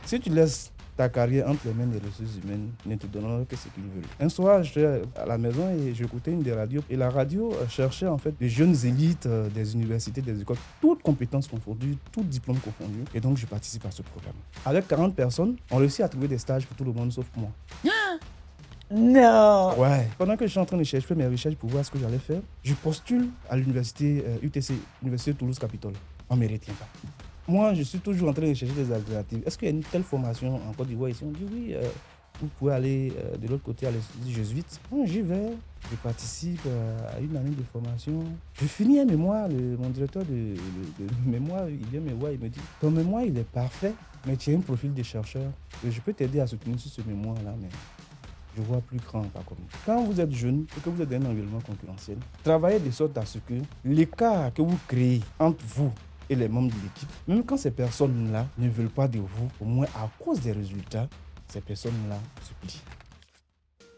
Si tu laisses ta carrière entre les mains des ressources humaines, ne te donneront que ce qu'ils veulent. Un soir, j'étais à la maison et j'écoutais une des radios. Et la radio cherchait en fait des jeunes élites des universités, des écoles, toutes compétences confondues, tous diplômes confondus. Et donc, je participe à ce programme. Avec 40 personnes, on réussit à trouver des stages pour tout le monde sauf pour moi. Non. Ouais. Pendant que je suis en train de chercher mes recherches pour voir ce que j'allais faire, je postule à l'université UTC, Université de Toulouse-Capitole. On ne me retient pas. Moi, je suis toujours en train de chercher des alternatives. Est-ce qu'il y a une telle formation en Côte d'Ivoire ici? On dit oui, vous pouvez aller de l'autre côté à l'Institut jésuite. Bon, j'y vais, je participe à une année de formation. Je finis un mémoire, mon directeur de mémoire, il vient me voir, il me dit ton mémoire, il est parfait, mais tu as un profil de chercheur. Et je peux t'aider à soutenir sur ce mémoire-là, mais je vois plus grand, pas comme nous. Quand vous êtes jeune et que vous êtes dans un environnement concurrentiel, travaillez de sorte à ce que l'écart que vous créez entre vous et les membres de l'équipe, même quand ces personnes-là ne veulent pas de vous, au moins à cause des résultats, ces personnes-là se plient.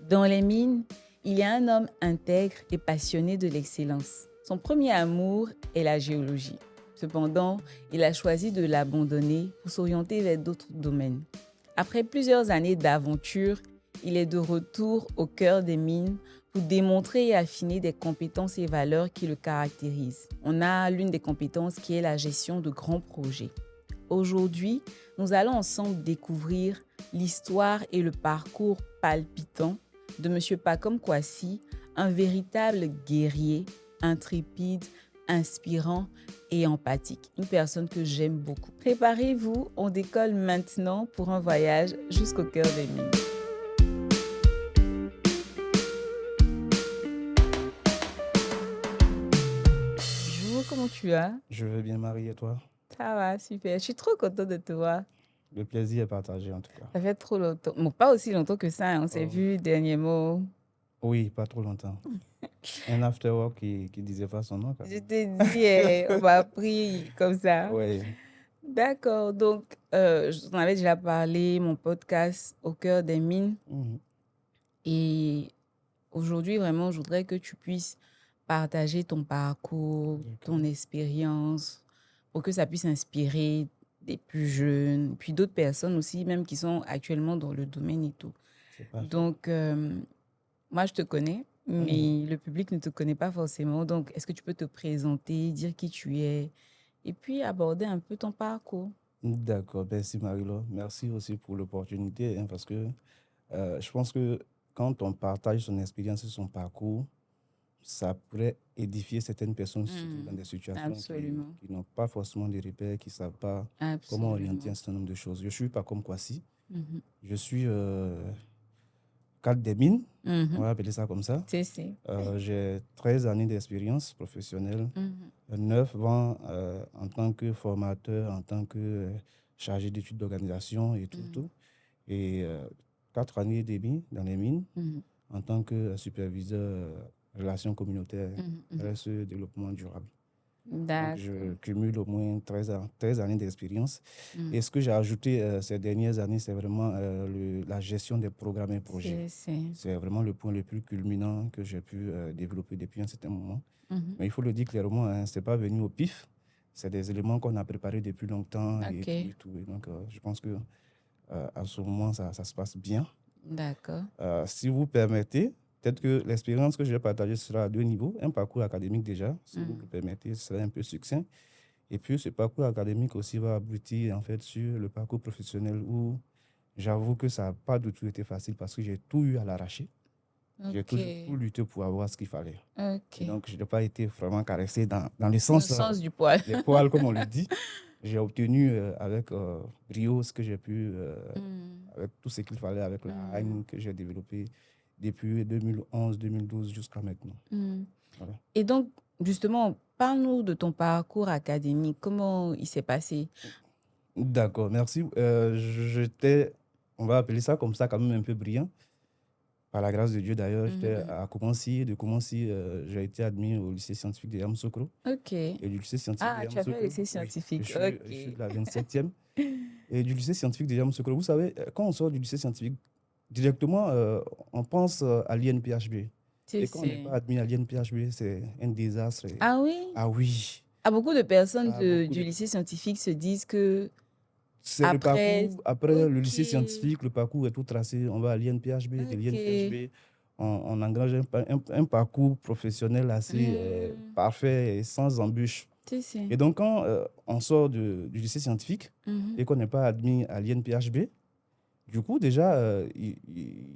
Dans les mines, il y a un homme intègre et passionné de l'excellence. Son premier amour est la géologie. Cependant, il a choisi de l'abandonner pour s'orienter vers d'autres domaines. Après plusieurs années d'aventure, il est de retour au cœur des mines pour démontrer et affiner des compétences et valeurs qui le caractérisent. On a l'une des compétences qui est la gestion de grands projets. Aujourd'hui, nous allons ensemble découvrir l'histoire et le parcours palpitant de M. Pacome Kwasi, un véritable guerrier, intrépide, inspirant et empathique. Une personne que j'aime beaucoup. Préparez-vous, on décolle maintenant pour un voyage jusqu'au cœur des mines. Bonjour, comment tu vas? Je vais bien, Marie, et toi? Ça va, super. Je suis trop contente de te voir. Le plaisir est partagé, en tout cas. Ça fait trop longtemps. Bon, pas aussi longtemps que ça. On s'est vu dernièrement. Oui, pas trop longtemps. Un after-work qui disait pas son nom, quand Je même. t'ai dit, on m'a appris comme ça. Oui. D'accord. Donc, je t'en avais déjà parlé, mon podcast Au cœur des mines. Et aujourd'hui, vraiment, je voudrais que tu puisses partager ton parcours, ton expérience, pour que ça puisse inspirer des plus jeunes, puis d'autres personnes aussi, même qui sont actuellement dans le domaine et tout. Donc, moi, je te connais, mais le public ne te connaît pas forcément. Donc, est-ce que tu peux te présenter, dire qui tu es, et puis aborder un peu ton parcours? D'accord, merci Marie-Laure. Merci aussi pour l'opportunité, hein, parce que je pense que quand on partage son expérience et son parcours, ça pourrait édifier certaines personnes qui se trouvent dans des situations qui n'ont pas forcément de repères, qui ne savent pas comment orienter un certain nombre de choses. Je suis pas comme Kwasi. Je suis cadre des mines, on va appeler ça comme ça. J'ai 13 années d'expérience professionnelle, 9 ans en tant que formateur, en tant que chargé d'études d'organisation et tout. Et 4 années et demie dans les mines en tant que superviseur relations communautaires, RSE, développement durable. Donc, je cumule au moins 13 années d'expérience. Et ce que j'ai ajouté ces dernières années, c'est vraiment la gestion des programmes et projets. C'est vraiment le point le plus culminant que j'ai pu développer depuis un certain moment. Mais il faut le dire clairement, hein, ce n'est pas venu au pif. C'est des éléments qu'on a préparés depuis longtemps et tout. Et donc, je pense que à ce moment, ça se passe bien. D'accord. Si vous permettez, peut-être que l'expérience que je vais partager sera à deux niveaux. Un parcours académique déjà, si vous le permettez, ce sera un peu succinct. Et puis, ce parcours académique aussi va aboutir en fait sur le parcours professionnel où j'avoue que ça n'a pas du tout été facile parce que j'ai tout eu à l'arracher. J'ai toujours tout lutté pour avoir ce qu'il fallait. Et donc, je n'ai pas été vraiment caressé dans le sens du poil. Des poils, comme on le dit. J'ai obtenu avec brio ce que j'ai pu, avec tout ce qu'il fallait, avec la haine que j'ai développée depuis 2011-2012 jusqu'à maintenant. Voilà. Et donc, justement, parle-nous de ton parcours académique. Comment il s'est passé? D'accord, merci. J'étais, on va appeler ça comme ça, quand même un peu brillant. Par la grâce de Dieu, d'ailleurs, j'étais à Koumassi. De Koumassi, j'ai été admis au lycée scientifique de Yamoussoukro. Et du lycée scientifique de tu as fait le lycée scientifique. Oui, je suis de la 27e. Et du lycée scientifique de Yamoussoukro, vous savez, quand on sort du lycée scientifique, directement, on pense à l'INPHB. Et quand on n'est pas admis à l'INPHB, c'est un désastre. Ah oui? Ah oui. Beaucoup de personnes du lycée scientifique se disent que C'est le Après, parcours, après le lycée ok, scientifique, le parcours est tout tracé. On va à l'INPHB, de ok. l'INPHB, on engrange un parcours professionnel assez Hmm, parfait et sans embûches. si. Et donc, quand on sort du lycée scientifique Mhm. et qu'on n'est pas admis à l'INPHB, du coup, déjà, il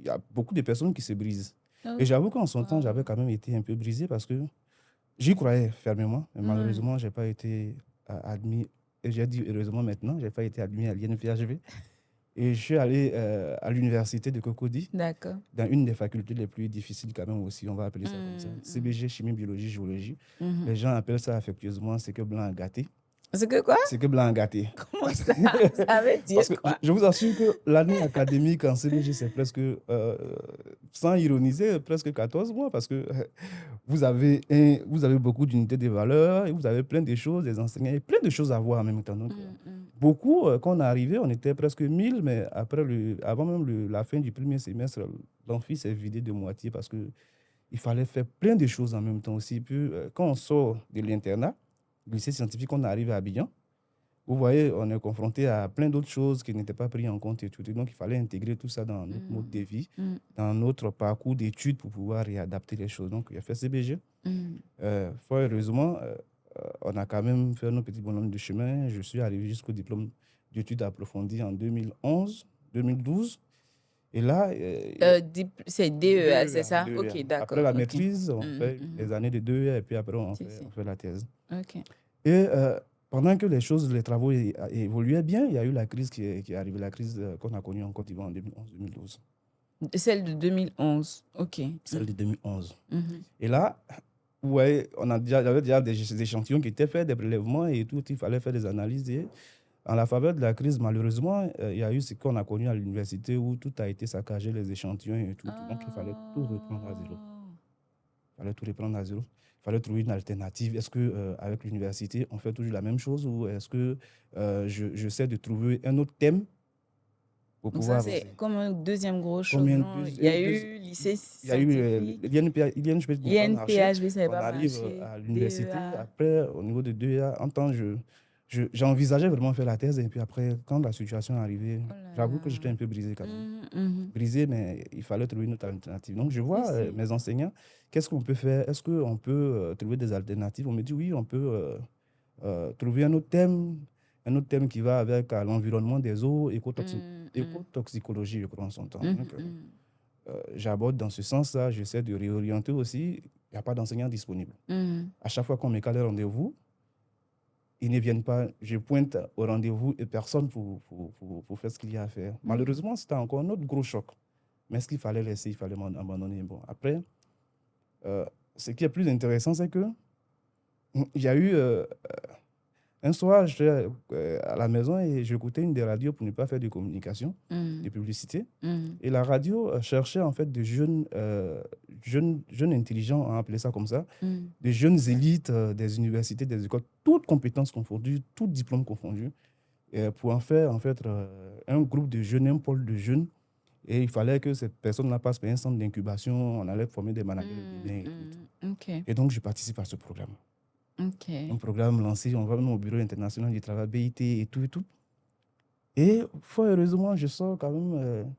y a beaucoup de personnes qui se brisent. Et Oh, j'avoue qu'en son temps, wow. j'avais quand même été un peu brisé parce que j'y croyais fermement. Mais Ouais. malheureusement, je n'ai pas été admis. Et j'ai dit heureusement maintenant, je n'ai pas été admis à l'INPHB. Et je suis allé à l'université de Cocody, D'accord. dans une des facultés les plus difficiles quand même aussi, on va appeler ça comme ça. Hmm, hmm. CBG, chimie, biologie, géologie. Mhm. Les gens appellent ça affectueusement c'est que blanc à gâté. C'est que quoi? C'est que blanc à gâté. Comment ça? Ça veut dire Parce que quoi? je vous assure que l'année académique en CBG, c'est presque, sans ironiser, presque 14 mois parce que vous avez beaucoup d'unités de valeurs et vous avez plein de choses, des enseignants et plein de choses à voir en même temps. Donc, beaucoup, quand on est arrivé, on était presque 1000, mais avant même la fin du premier semestre, l'amphi s'est vidé de moitié parce que il fallait faire plein de choses en même temps aussi. Puis, quand on sort de l'internat, du lycée scientifique, on arrive à Abidjan. Vous voyez, on est confronté à plein d'autres choses qui n'étaient pas prises en compte et tout. Et donc, il fallait intégrer tout ça dans notre mode de vie, dans notre parcours d'études pour pouvoir réadapter les choses. Donc, il a fait CBG. Fort heureusement, on a quand même fait nos petits bonhommes de chemin. Je suis arrivé jusqu'au diplôme d'études approfondies en 2011, 2012. Et là, C'est DEA, c'est DEA, ça? DEA. Ok, Après d'accord. la Ok. maîtrise, on fait Mhm. les années de 2 et puis après, Si, si. on fait la thèse. Ok. Et pendant que les travaux évoluaient bien, il y a eu la crise qui est arrivée, la crise qu'on a connue en Côte d'Ivoire en 2011-2012, Celle de 2011. Ok. celle de 2011. Mhm. Et là, ouais, il y avait déjà des échantillons qui étaient faits, des prélèvements et tout, il fallait faire des analyses. Et en la faveur de la crise, malheureusement, il y a eu ce qu'on a connu à l'université où tout a été saccagé, les échantillons et tout. Donc, il fallait tout reprendre à zéro. Il fallait tout reprendre à zéro. Il fallait trouver une alternative. Est-ce que avec l'université, on fait toujours la même chose ou est-ce que j'essaie de trouver un autre thème pour Donc ça, pouvoir c'est avancer? comme un deuxième gros choc, Combien non? Il y a eu lycée il y a eu scientifique, l'INPHB n'a pas marché. INPHB, ça n'avait On pas arrive marché, à l'université. DEA. Après, au niveau de 2A, en temps, j'envisageais vraiment faire la thèse. Et puis après, quand la situation est arrivée, Oh là j'avoue que j'étais là. un peu brisé quand même. Mhm. Brisé, mais il fallait trouver une autre alternative. Donc, je Si, vois si. mes enseignants, qu'est-ce qu'on peut faire? Est-ce qu'on peut trouver des alternatives? On me dit oui, on peut trouver un autre thème qui va avec l'environnement des eaux, écotoxicologie, je crois, en son temps. Donc, j'aborde dans ce sens-là, j'essaie de réorienter aussi. Il n'y a pas d'enseignants disponibles. À chaque fois qu'on me cale un rendez-vous, ils ne viennent pas. Je pointe au rendez-vous et personne pour faire ce qu'il y a à faire. Malheureusement, c'était encore un autre gros choc. Mais ce qu'il fallait laisser, il fallait abandonner. Bon, après, ce qui est plus intéressant, c'est que il y a eu un soir, j'étais à la maison et j'écoutais une des radios pour ne pas faire de communication, de publicité. Et la radio cherchait en fait de jeunes intelligents, on va appeler ça comme ça, des jeunes élites des universités, des écoles, toutes compétences confondues, tous diplômes confondus, pour en faire en fait un groupe de jeunes, un pôle de jeunes. Et il fallait que cette personne-là passe par un centre d'incubation, on allait former des managers de données et tout. Ok. Et donc, je participe à ce programme. Ok. Un programme lancé, on va au Bureau international du travail, BIT et tout et tout. Et fort heureusement, je sors quand même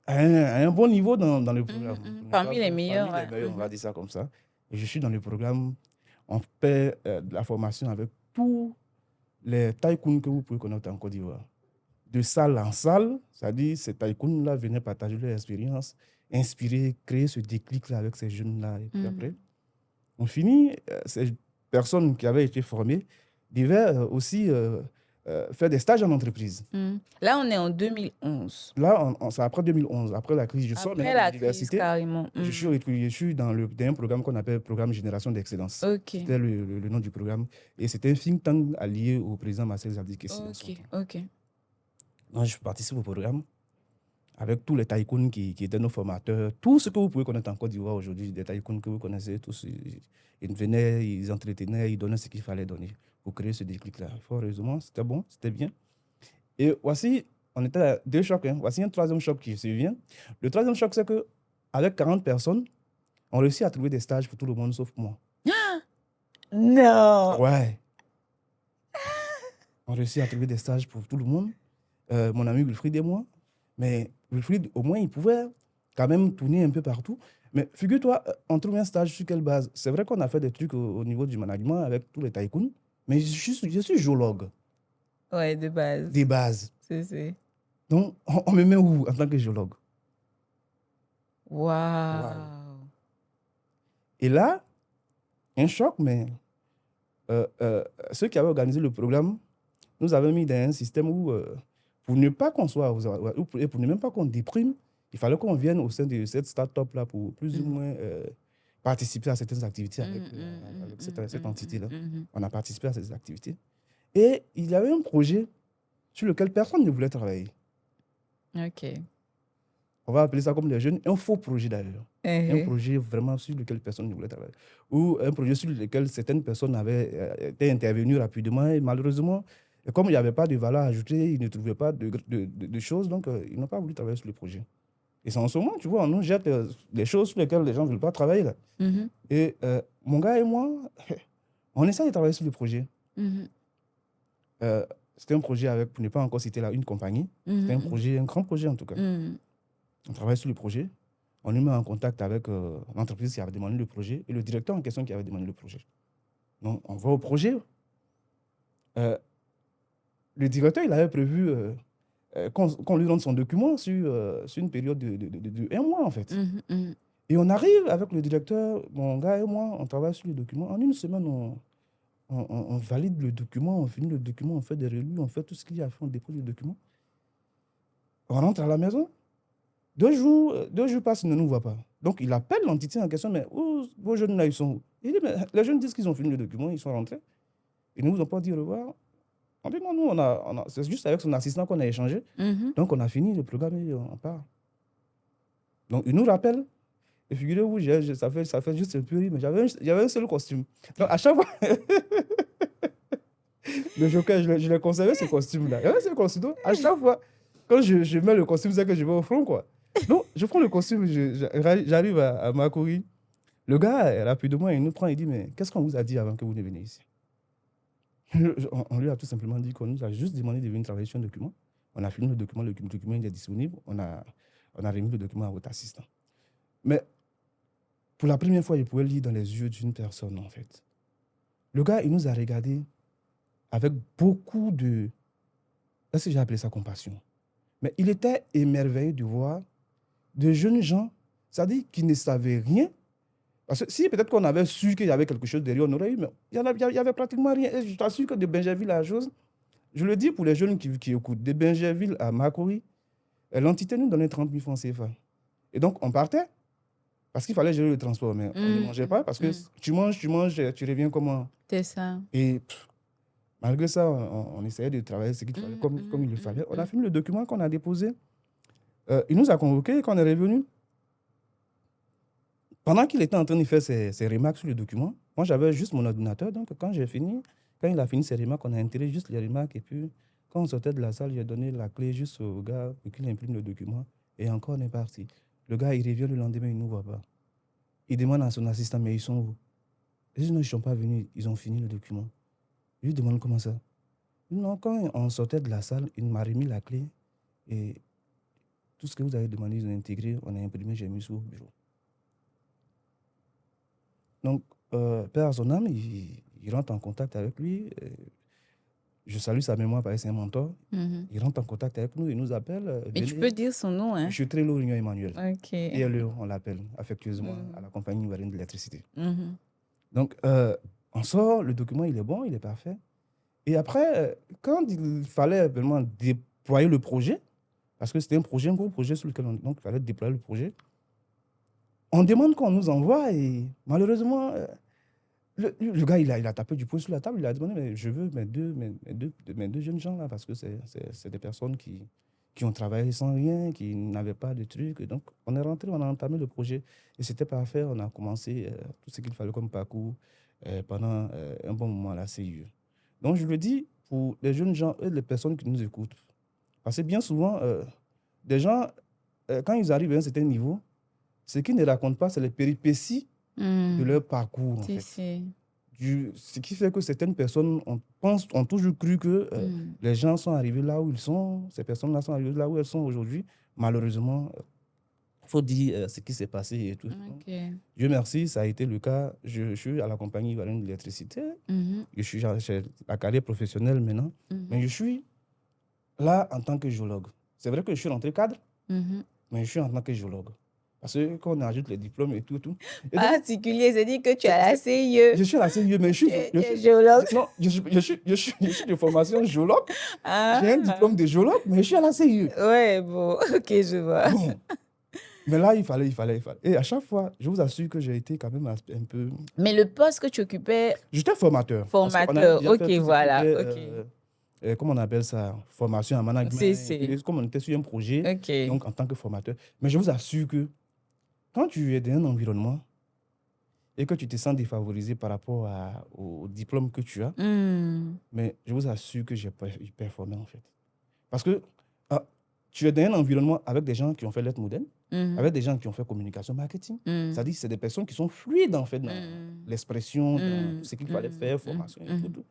à un bon niveau dans le programme. Parmi les meilleurs, Parmi les meilleurs, on va dire ça comme ça. Et je suis dans le programme, on fait de la formation avec tous les taïkouns que vous pouvez connaître en Côte d'Ivoire. De salle en salle, c'est-à-dire ces taïkouns-là venaient partager leur expérience, inspirer, créer ce déclic-là avec ces jeunes-là. Et puis après, on finit, ces personnes qui avaient été formées devaient aussi faire des stages en entreprise. Là, on est en 2011. Là, c'est après 2011, après la crise. Je sors Après maintenant de la crise, l'université. carrément. Je suis dans un programme qu'on appelle Programme Génération d'Excellence. Ok. C'était le nom du programme. Et c'était un think tank allié au président Marcel Zabdi-Kessi. Ok. Donc, je participe au programme avec tous les taïkouns qui étaient nos formateurs. Tout ce que vous pouvez connaître en Côte d'Ivoire aujourd'hui, des taïkouns que vous connaissez, tous, ils venaient, ils entretenaient, ils donnaient ce qu'il fallait donner pour créer ce déclic-là. Fort heureusement, c'était bon, c'était bien. Et voici, on était à 2 chocs. Voici un troisième choc qui se vient. Le troisième choc, c'est qu'avec 40 personnes, on réussit à trouver des stages pour tout le monde sauf moi. Non. Ouais. On réussit à trouver des stages pour tout le monde. Mon ami Wilfried et moi. Mais Wilfried, au moins, il pouvait quand même tourner un peu partout. Mais figure-toi, on trouve un stage sur quelle base? C'est vrai qu'on a fait des trucs au niveau du management avec tous les tycoons, mais je suis géologue Ouais, de base. des bases. C'est. Donc, on me met où en tant que géologue? Waouh. Et là, un choc, mais ceux qui avaient organisé le programme nous avaient mis dans un système où, pour ne pas qu'on soit, et pour ne même pas qu'on déprime, il fallait qu'on vienne au sein de cette start-up-là pour plus ou moins participer à certaines activités avec cette entité-là. On a participé à ces activités. Et il y avait un projet sur lequel personne ne voulait travailler. OK. On va appeler ça comme les jeunes, un faux projet d'ailleurs. Un projet vraiment sur lequel personne ne voulait travailler. Ou un projet sur lequel certaines personnes avaient été intervenues rapidement et malheureusement, comme il n'y avait pas de valeur ajoutée, ils ne trouvaient pas de choses, donc ils n'ont pas voulu travailler sur le projet. Et c'est en ce moment, tu vois, on nous jette des choses sur lesquelles les gens ne veulent pas travailler. Là. Et mon gars et moi, on essaie de travailler sur le projet. C'était un projet avec, pour ne pas encore citer là, une compagnie. C'était un projet, un grand projet en tout cas. On travaille sur le projet. On nous met en contact avec l'entreprise qui avait demandé le projet et le directeur en question qui avait demandé le projet. Donc, on va au projet. Le directeur, il avait prévu qu'on lui donne son document sur une période de 1 mois, en fait. Et on arrive avec le directeur, mon gars et moi, on travaille sur le document. En 1 semaine, on valide le document, on finit le document, on fait des relus, on fait tout ce qu'il y a à faire, on dépose le document. On rentre à la maison. 2 jours passent, il ne nous voit pas. Donc, il appelle l'entité en question, mais où vos jeunes là, ils sont où? Il dit, mais les jeunes disent qu'ils ont fini le document, ils sont rentrés. Ils ne vous ont pas dit au revoir. On dit, non, nous, c'est juste avec son assistant qu'on a échangé. Donc, on a fini le programme et on part. Donc, il nous rappelle. Et figurez-vous, ça fait juste un peu rire, mais j'avais un seul costume. Donc, à chaque fois, le joker, je l'ai conservé, ce costume-là. Il y avait ce costume. À chaque fois, quand je mets le costume, c'est que je vais au front, quoi. Donc, je prends le costume, j'arrive à Makori. Le gars, rapidement, il nous prend, il dit, mais qu'est-ce qu'on vous a dit avant que vous ne veniez ici? On lui a tout simplement dit qu'on nous a juste demandé de venir travailler sur un document. On a fini le document il est disponible. On a remis le document à votre assistant. Mais pour la première fois, je pouvais lire dans les yeux d'une personne, en fait. Le gars, il nous a regardé avec beaucoup de... Est-ce que j'ai appelé ça compassion? Mais il était émerveillé de voir de jeunes gens, c'est-à-dire qui ne savaient rien. Parce que si peut-être qu'on avait su qu'il y avait quelque chose derrière, on aurait eu, mais il n'y avait pratiquement rien. Et je t'assure que de Bingerville à chose, je le dis pour les jeunes qui écoutent, de Bingerville à Makori, l'entité nous donnait 30 000 francs CFA. Et donc, on partait parce qu'il fallait gérer le transport, mais on ne mangeait pas parce que tu manges, tu reviens comment? C'est ça. Et malgré ça, on essayait de travailler ce qu'il fallait comme il le fallait. On a fini le document qu'on a déposé. Il nous a convoqués quand on est revenu. Pendant qu'il était en train de faire ses remarques sur le document, moi, j'avais juste mon ordinateur. Donc, quand il a fini ses remarques, on a intégré juste les remarques. Et puis, quand on sortait de la salle, j'ai donné la clé juste au gars pour qu'il imprime le document. Et encore, on est parti. Le gars, il revient le lendemain, il ne nous voit pas. Il demande à son assistant, mais ils sont où? Il dit, non, ils ne sont pas venus. Ils ont fini le document. Je lui demande comment ça? Non, quand on sortait de la salle, il m'a remis la clé. Et tout ce que vous avez demandé, ils ont intégré. On a imprimé, j'ai mis sur le bureau. Donc, Père à son âme, il rentre en contact avec lui. Je salue sa mémoire parce que c'est un mentor. Il rentre en contact avec nous, il nous appelle. Mais tu peux dire son nom, hein? Je suis très lourd, Emmanuel. OK. PLE, on l'appelle affectueusement à la compagnie ivoirienne de l'électricité. Donc, on sort, le document, il est bon, il est parfait. Et après, quand il fallait vraiment déployer le projet, parce que c'était un gros projet sur lequel il fallait déployer le projet, on demande qu'on nous envoie et malheureusement, le gars, il a tapé du poing sur la table, il a demandé, mais je veux mes deux jeunes gens là, parce que c'est des personnes qui ont travaillé sans rien, qui n'avaient pas de trucs. Et donc, on est rentré, on a entamé le projet et c'était parfait. On a commencé tout ce qu'il fallait comme parcours pendant un bon moment à la CIE. Donc, je le dis pour les jeunes gens et les personnes qui nous écoutent. Parce que bien souvent, des gens, quand ils arrivent à un certain niveau, ce qu'ils ne racontent pas, c'est les péripéties de leur parcours, en fait. Ce qui fait que certaines personnes ont toujours cru que les gens sont arrivés là où ils sont, ces personnes-là sont arrivées là où elles sont aujourd'hui. Malheureusement, il faut dire ce qui s'est passé et tout. Ok. Dieu merci, ça a été le cas. Je suis à la compagnie ivoirienne de l'électricité. Je suis chez la carrière professionnelle maintenant. Mais je suis là en tant que géologue. C'est vrai que je suis rentré cadre, mais je suis en tant que géologue. Parce que quand on ajoute les diplômes et tout. Et donc, Particulier, c'est dit que tu as la CIE. je suis à la CIE, mais Tu es géologue. non, je suis de formation géologue. Ah. J'ai un diplôme de géologue, mais je suis à la CIE. Ouais, bon, ok, je vois. Bon. Mais là, il fallait. Et à chaque fois, je vous assure que j'ai été quand même un peu... Mais le poste que tu occupais, J'étais formateur. formateur, Déjà fait ok, tout ce qui voilà. était, comment on appelle ça? Formation en management. C'est. Comme on était sur un projet, Ok. donc en tant que formateur. Mais je vous assure que quand tu es dans un environnement et que tu te sens défavorisé par rapport au diplôme que tu as, mais je vous assure que j'ai performé en fait. Parce que tu es dans un environnement avec des gens qui ont fait lettres modernes, avec des gens qui ont fait communication marketing. C'est-à-dire que c'est des personnes qui sont fluides en fait dans l'expression, dans tout ce qu'il fallait faire, formation et tout.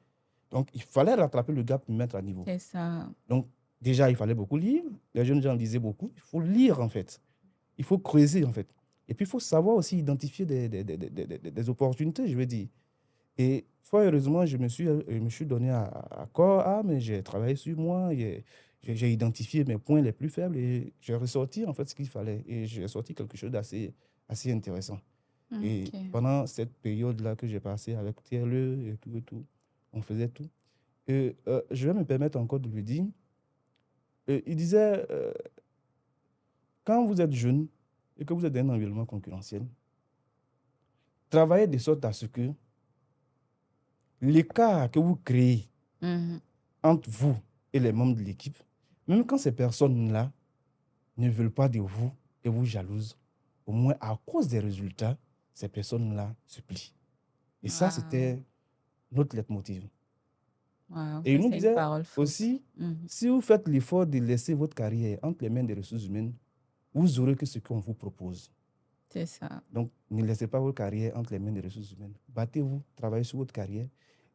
Donc, il fallait rattraper le gap et mettre à niveau. C'est ça. Donc, déjà, il fallait beaucoup lire. Les jeunes gens lisaient beaucoup. Il faut lire en fait. Il faut creuser en fait. Et puis, il faut savoir aussi identifier des opportunités, je veux dire. Et fort heureusement, je me suis donné à corps, mais j'ai travaillé sur moi, j'ai identifié mes points les plus faibles et j'ai ressorti en fait ce qu'il fallait. Et j'ai sorti quelque chose d'assez intéressant. Et pendant cette période-là que j'ai passée avec TLE et tout, on faisait tout. Et je vais me permettre encore de lui dire, il disait, quand vous êtes jeune et que vous êtes dans un environnement concurrentiel, travaillez de sorte à ce que l'écart que vous créez entre vous et les membres de l'équipe, même quand ces personnes-là ne veulent pas de vous et vous jalousent, au moins à cause des résultats, ces personnes-là se plient. Et ça, c'était notre leitmotiv. Et il nous disait aussi, si vous faites l'effort de laisser votre carrière entre les mains des ressources humaines, vous aurez que ce qu'on vous propose. C'est ça. Donc, ne laissez pas votre carrière entre les mains des ressources humaines. Battez-vous, travaillez sur votre carrière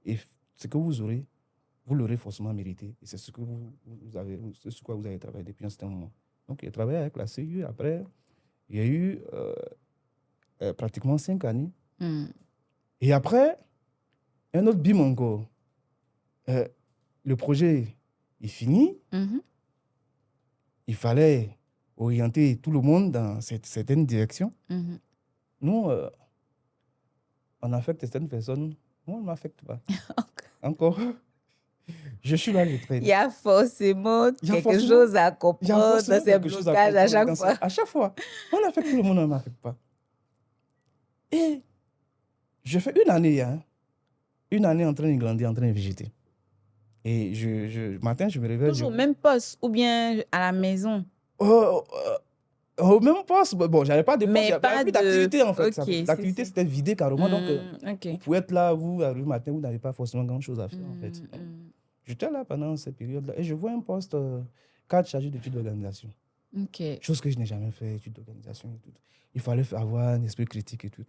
et ce que vous aurez, vous l'aurez forcément mérité. Et c'est ce que c'est sur quoi vous avez travaillé depuis un certain moment. Donc, j'ai travaillé avec la CIE. Après, il y a eu pratiquement 5 années. Et après, un autre bim encore. Le projet est fini. Il fallait orienter tout le monde dans cette certaine direction. Nous, on affecte certaines personnes. Moi, on ne m'affecte pas. Encore. Je suis là, je traîne. Il y a forcément quelque chose à comprendre dans ces blocages à chaque fois. À chaque fois. On affecte tout le monde, on ne m'affecte pas. Et je fais une année, une année en train de grandir, en train de végéter. Et matin, je me réveille. Toujours au même poste ou bien à la maison? Au même poste. Bon, j'avais pas de poste, mais j'avais plus d'activité en fait. Okay, l'activité c'était vidé carrément. Donc, okay. Vous pouvez être là, vous, le matin, vous n'avez pas forcément grand-chose à faire en fait. J'étais là pendant cette période-là et je vois un poste cadre chargé d'études d'organisation. Okay. Chose que je n'ai jamais fait, études d'organisation et tout. Il fallait avoir un esprit critique et tout.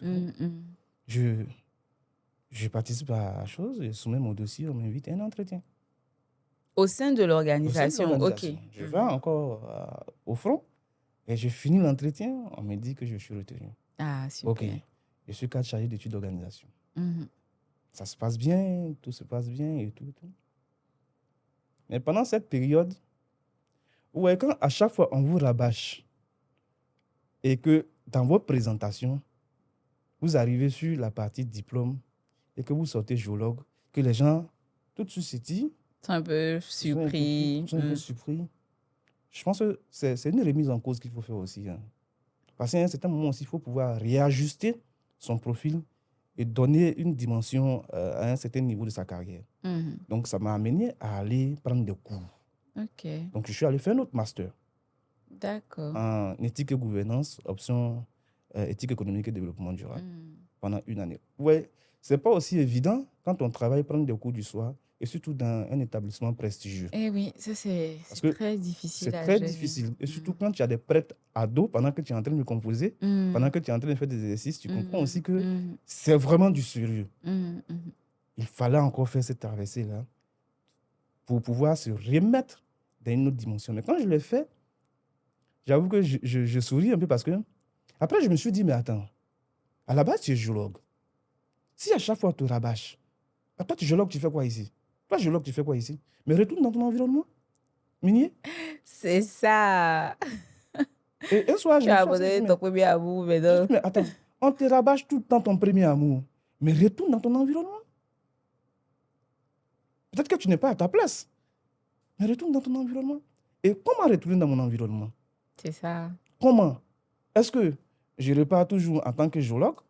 Je participe à la chose, je soumets mon dossier, on m'invite à un entretien. Au sein de l'organisation, ok. Je vais encore au front et je finis l'entretien, on me dit que je suis retenu. Ah, super. Ok, je suis cadre chargé d'études d'organisation. Ça se passe bien, tout se passe bien et tout. Mais pendant cette période, quand à chaque fois on vous rabâche et que dans votre présentation, vous arrivez sur la partie diplôme et que vous sortez géologue, que les gens tout de suite se disent, sont un peu surpris. Sont un peu surpris. Je pense que c'est une remise en cause qu'il faut faire aussi. Parce qu'à un certain moment aussi, il faut pouvoir réajuster son profil et donner une dimension à un certain niveau de sa carrière. Donc, ça m'a amené à aller prendre des cours. Okay. Donc, je suis allé faire un autre master. D'accord. En éthique et gouvernance, option éthique économique et développement durable, pendant une année. Ouais, c'est pas aussi évident quand on travaille, prendre des cours du soir, et surtout dans un établissement prestigieux. Eh oui, ça c'est très difficile. C'est très difficile. Et surtout quand tu as des prêtres ados, pendant que tu es en train de composer, pendant que tu es en train de faire des exercices, tu comprends aussi que c'est vraiment du sérieux. il fallait encore faire cette traversée-là pour pouvoir se remettre dans une autre dimension. Mais quand je l'ai fait, j'avoue que je souris un peu parce que après, je me suis dit, mais attends, à la base, tu es géologue. Si à chaque fois, tu te rabâches, toi, tu es géologue, tu fais quoi ici? Toi, géologue, tu fais quoi ici? Mais retourne dans ton environnement minier. C'est ça. Et un soir, Tu je me as suis assis, je dis, abandonné ton premier amour, mais non. mais attends, on te rabâche tout le temps ton premier amour, mais retourne dans ton environnement. Peut-être que tu n'es pas à ta place, mais retourne dans ton environnement. Et comment retourner dans mon environnement? C'est ça. Comment? Est-ce que je repars toujours en tant que géologue?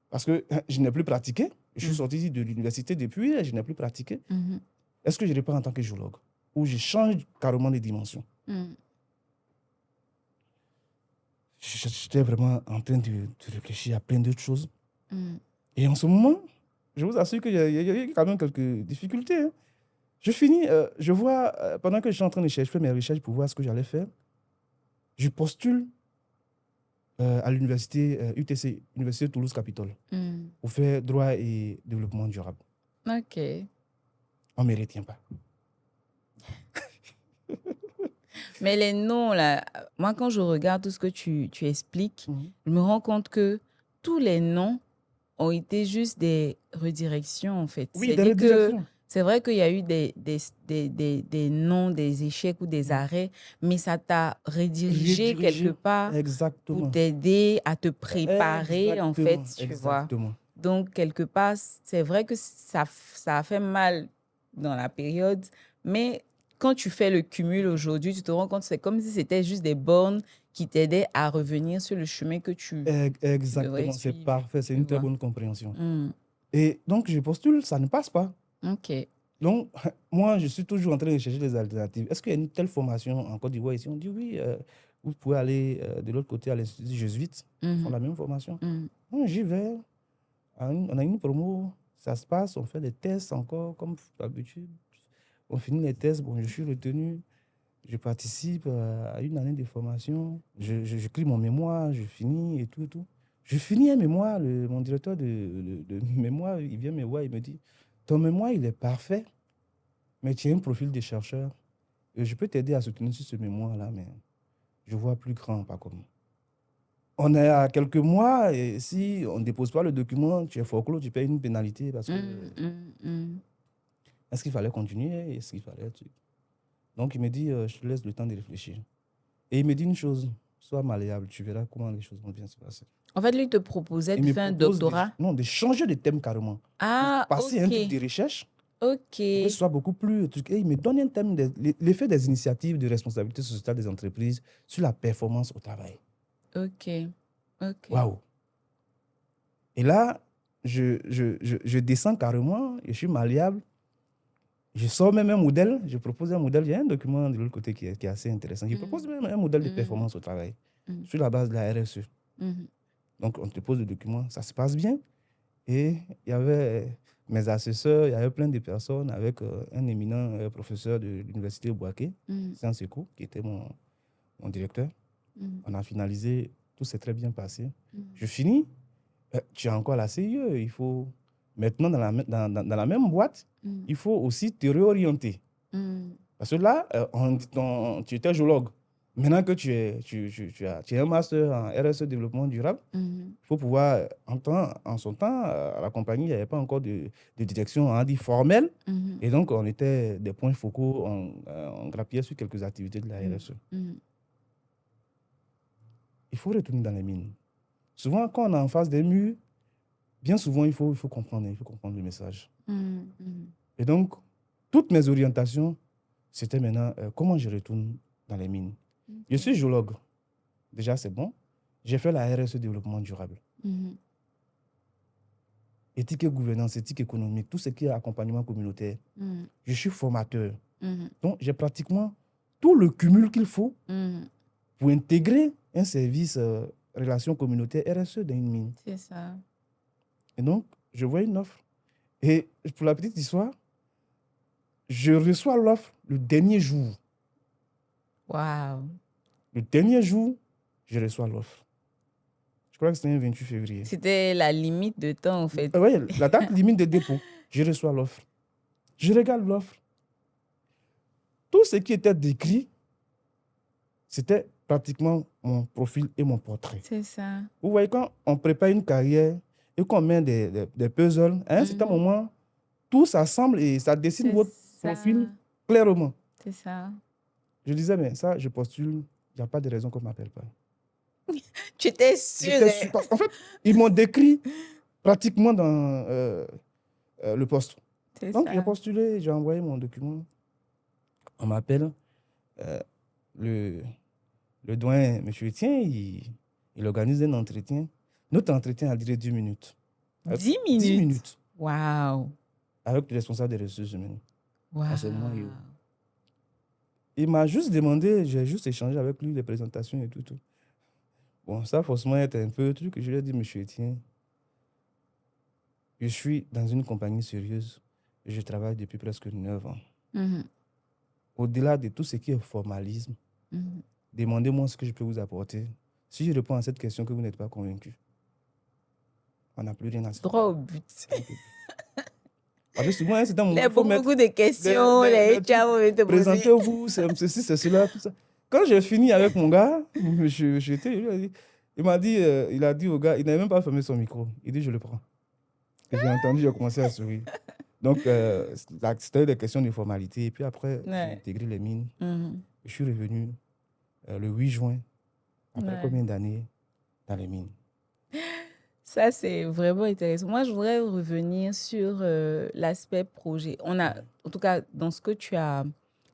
Parce que je n'ai plus pratiqué. Je suis sorti de l'université depuis, et je n'ai plus pratiqué. Est-ce que je repars en tant que géologue? Ou je change carrément de dimension? J'étais vraiment en train de réfléchir à plein d'autres choses. Et en ce moment, je vous assure qu'il y a quand même quelques difficultés. Hein. Je finis, je vois, pendant que je suis en train de chercher, je fais mes recherches pour voir ce que j'allais faire. Je postule à l'université UTC, Université Toulouse-Capitole, pour faire droit et développement durable. Ok. On ne me retient pas. Mais les noms, là, moi, quand je regarde tout ce que tu expliques, je me rends compte que tous les noms ont été juste des redirections, en fait. Oui, des redirections. C'est vrai qu'il y a eu des noms, des échecs ou des arrêts, mais ça t'a redirigé quelque part pour t'aider à te préparer, en fait, tu vois. Donc, quelque part, c'est vrai que ça a fait mal dans la période, mais quand tu fais le cumul aujourd'hui, tu te rends compte que c'est comme si c'était juste des bornes qui t'aidaient à revenir sur le chemin que tu Exactement, c'est parfait, c'est une très bonne compréhension. Et donc, je postule, ça ne passe pas. Ok. Donc, moi, je suis toujours en train de chercher des alternatives. Est-ce qu'il y a une telle formation en Côte d'Ivoire ici? On dit oui, vous pouvez aller de l'autre côté à l'Institut jésuite, ils font la même formation. Donc, j'y vais, on a une promo, ça se passe, on fait des tests encore, comme d'habitude. On finit les tests, bon, je suis retenu, je participe à une année de formation, j'écris mon mémoire, je finis et tout, et tout. Je finis un mémoire, mon directeur de mémoire, il vient me voir, il me dit, ton mémoire, il est parfait, mais tu as un profil de chercheur. Et je peux t'aider à soutenir sur ce mémoire-là, mais je vois plus grand, pas comme. On est à quelques mois, et si on ne dépose pas le document, tu es forclos, tu payes une pénalité parce que... Est-ce qu'il fallait continuer? Est-ce qu'il fallait... Donc, il me dit, je te laisse le temps de réfléchir. Et il me dit une chose, sois malléable, tu verras comment les choses vont bien se passer. En fait, lui, il te proposait de faire un doctorat? Non, de changer de thème carrément. Ah, passer un truc de recherche. Ok. Pour que ce soit beaucoup plus... Et il me donne un thème, l'effet des initiatives de responsabilité sociétale des entreprises sur la performance au travail. Ok. Waouh. Et là, je descends carrément, je suis malléable. Je sors même un modèle, je propose un modèle. Il y a un document de l'autre côté qui est assez intéressant. Je propose même un modèle de performance au travail sur la base de la RSE. Donc, on te pose le document, ça se passe bien. Et il y avait mes assesseurs, il y avait plein de personnes avec un éminent professeur de l'université Bouaké, Sciences Éco, qui était mon directeur. On a finalisé, tout s'est très bien passé. Je finis, tu as encore la CIE, il faut... Maintenant, dans la même boîte, il faut aussi te réorienter. Parce que là, tu étais géologue. Maintenant que tu as un master en RSE développement durable, il faut pouvoir, en son temps, à la compagnie, il n'y avait pas encore de direction, on a dit formelle. Et donc, on était des points focaux, on grappillait sur quelques activités de la RSE. Il faut retourner dans les mines. Souvent, quand on est en face des murs, bien souvent, il faut comprendre le message. Et donc, toutes mes orientations, c'était maintenant comment je retourne dans les mines. Je suis géologue. Déjà, c'est bon. J'ai fait la RSE développement durable. Éthique et gouvernance, éthique économique, tout ce qui est accompagnement communautaire. Je suis formateur. Donc, j'ai pratiquement tout le cumul qu'il faut pour intégrer un service relations communautaires RSE dans une mine. C'est ça. Et donc, je vois une offre. Et pour la petite histoire, je reçois l'offre le dernier jour. Waouh. Le dernier jour, je reçois l'offre. Je crois que c'était le 28 février. C'était la limite de temps, en fait. Oui, la date limite de dépôt. Je reçois l'offre. Je regarde l'offre. Tout ce qui était décrit, c'était pratiquement mon profil et mon portrait. C'est ça. Vous voyez, quand on prépare une carrière et qu'on met des puzzles, à un certain moment, tout s'assemble et ça dessine C'est votre ça. profil clairement. C'est ça. Je disais, mais ça, je postule, il n'y a pas de raison qu'on ne m'appelle pas. Tu étais sûre. J'étais sûr. En fait, ils m'ont décrit pratiquement dans le poste. C'est Donc, ça. j'ai postulé, j'ai envoyé mon document. On m'appelle. euh, le, le doyen, M. Etienne, il organise un entretien. Notre entretien a duré 10 minutes. 10 10 minutes. minutes. Waouh. Avec le responsable des ressources humaines. Waouh. C'est moi. Il m'a juste demandé, j'ai juste échangé avec lui les présentations et tout. Bon, ça, forcément, était un peu truc. Je lui ai dit, M. Etienne, je suis dans une compagnie sérieuse et je travaille depuis presque 9 ans. Au-delà de tout ce qui est formalisme, demandez-moi ce que je peux vous apporter. Si je réponds à cette question que vous n'êtes pas convaincu, on n'a plus rien à se faire. Droit au but. Parce que souvent, c'est un moment, Il y a beaucoup de questions, les gens vont te poser. Présentez-vous, c'est ceci, c'est cela, tout ça. Quand j'ai fini avec mon gars, il m'a dit, il a dit au gars, il n'avait même pas fermé son micro. Il dit, je le prends. Et j'ai entendu, j'ai commencé à sourire. Donc, c'était des questions de formalité. Et puis après, j'ai intégré les mines. Je suis revenu le 8 juin, après combien d'années, dans les mines. Ça, c'est vraiment intéressant. Moi, je voudrais revenir sur l'aspect projet. On a, en tout cas, dans ce que tu as,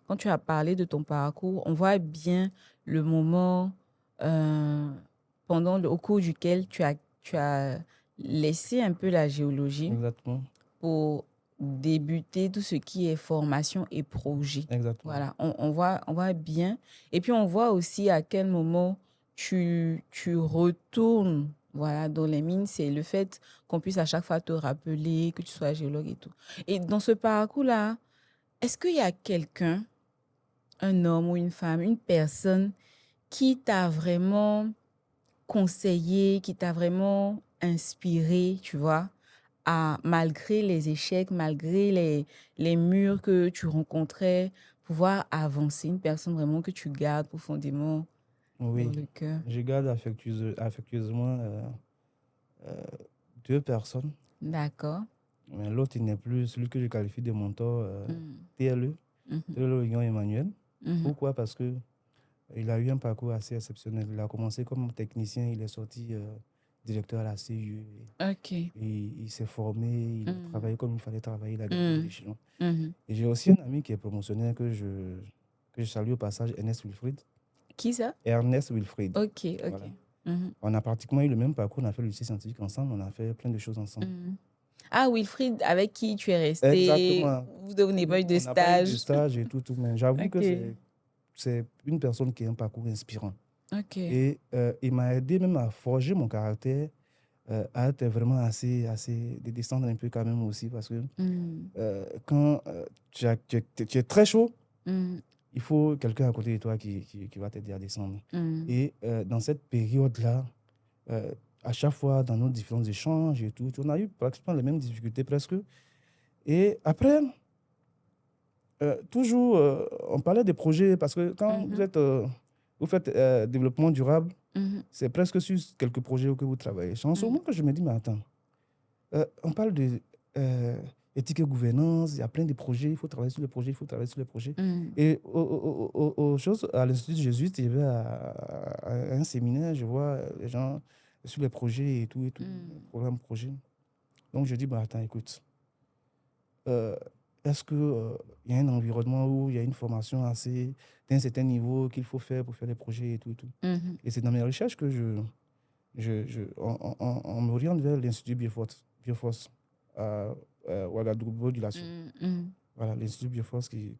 quand tu as parlé de ton parcours, on voit bien le moment au cours duquel tu as laissé un peu la géologie. Exactement. Pour débuter tout ce qui est formation et projet. Exactement. Voilà, on voit bien. Et puis, on voit aussi à quel moment tu retournes, voilà, dans les mines. C'est le fait qu'on puisse à chaque fois te rappeler que tu sois géologue et tout. Et dans ce parcours-là, est-ce qu'il y a quelqu'un, un homme ou une femme, une personne qui t'a vraiment conseillé, qui t'a vraiment inspiré, tu vois, malgré les échecs, malgré les murs que tu rencontrais, pouvoir avancer, une personne vraiment que tu gardes profondément dans le cœur? Je garde affectueusement 2 personnes. D'accord. Mais l'autre, il n'est plus celui que je qualifie de mentor, TLE, TLE Emmanuel. Pourquoi? Parce qu'il a eu un parcours assez exceptionnel. Il a commencé comme technicien, il est sorti directeur à la CIE. OK. Il s'est formé, il a travaillé comme il fallait travailler, il a gagné l'échelon. Et j'ai aussi un ami qui est promotionnaire que je salue au passage, Ernest Wilfried. Qui ça? Ernest Wilfried. OK. Voilà. On a pratiquement eu le même parcours, on a fait le lycée scientifique ensemble, on a fait plein de choses ensemble. Ah, Wilfried, avec qui tu es resté? Exactement. Vous n'avez pas eu de stage. On n'a pas eu de stage? stage et tout. Mais j'avoue que c'est une personne qui a un parcours inspirant. OK. Et il m'a aidé même à forger mon caractère, à être vraiment assez de descendre un peu quand même aussi, parce que quand tu es très chaud, il faut quelqu'un à côté de toi qui va t'aider à descendre. Et dans cette période-là, à chaque fois dans nos différents échanges et tout, on a eu pratiquement les mêmes difficultés presque. Et après, toujours, on parlait des projets parce que quand vous faites développement durable, c'est presque sur quelques projets que vous travaillez. C'est en ce moment que je me dis, mais attends, on parle de éthique et gouvernance, il y a plein de projets, il faut travailler sur les projets, il faut travailler sur les projets. Et aux choses, à l'Institut jésuite, il y avait un séminaire, je vois les gens sur les projets et tout, programme projet. Donc je dis, bah, attends, écoute, est-ce qu'il y a un environnement où il y a une formation assez d'un certain niveau qu'il faut faire pour faire les projets et tout. Et c'est dans mes recherches que on m'oriente vers l'Institut Bioforce à Ouagadougou de la Suisse. Voilà, l'Institut Bioforce qui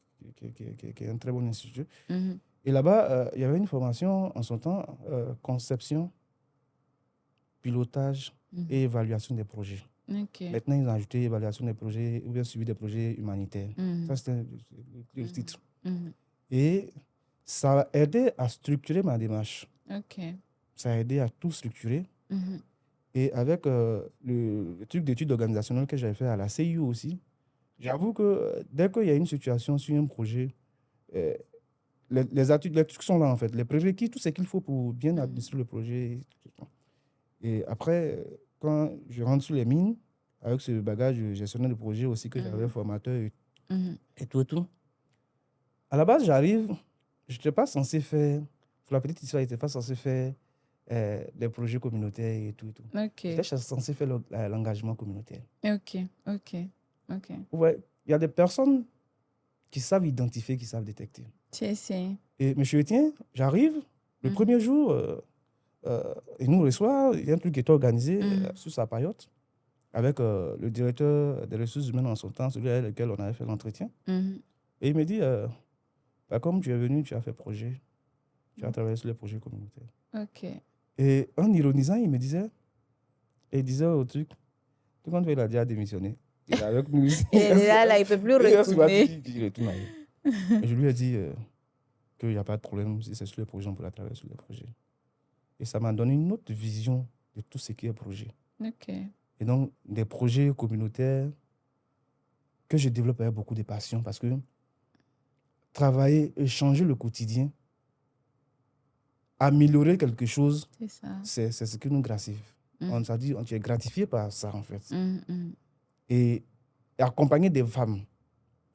est un très bon institut. Et là-bas, il y avait une formation en son temps, conception, pilotage et évaluation des projets. Maintenant, ils ont ajouté évaluation des projets ou bien suivi des projets humanitaires. Ça, c'était le titre. Et ça a aidé à structurer ma démarche. Ça a aidé à tout structurer. Et avec le truc d'études organisationnelles que j'avais fait à la CIU aussi, j'avoue que dès qu'il y a une situation sur un projet, euh, les trucs sont là en fait, les prérequis, tout ce qu'il faut pour bien administrer le projet. Et après, quand je rentre sur les mines, avec ce bagage de gestionnaire de projet aussi que j'avais, formateur et tout et tout, à la base, j'arrive, je n'étais pas censé faire, pour la petite histoire, je n'étais pas censé faire des projets communautaires et tout et tout. Ok, J'étais censé faire l'engagement communautaire. ok, ok, ok. Ouais, il y a des personnes qui savent identifier, qui savent détecter. C'est. Et monsieur Etienne, j'arrive, le premier jour, il nous reçoit, il y a un truc qui est organisé sur sa paillote avec le directeur des ressources humaines en son temps, celui avec lequel on avait fait l'entretien. Et il me dit, bah, comme tu es venu, tu as fait projet, tu as travaillé sur les projets communautaires. Ok. Et en ironisant, il me disait, et il disait au truc, tout le monde il a déjà démissionné. Il est avec nous ici. Il est là, il ne peut plus retourner. Il retourne ailleurs. Et je lui ai dit qu'il n'y a pas de problème, si c'est sur les projets, on peut travailler sur les projets. Et ça m'a donné une autre vision de tout ce qui est projet. Ok. Et donc, des projets communautaires que je développe avec beaucoup de passion parce que travailler et changer le quotidien, améliorer quelque chose, c'est ce qui nous gratifie. On s'est dit, tu es gratifié par ça en fait. Et accompagner des femmes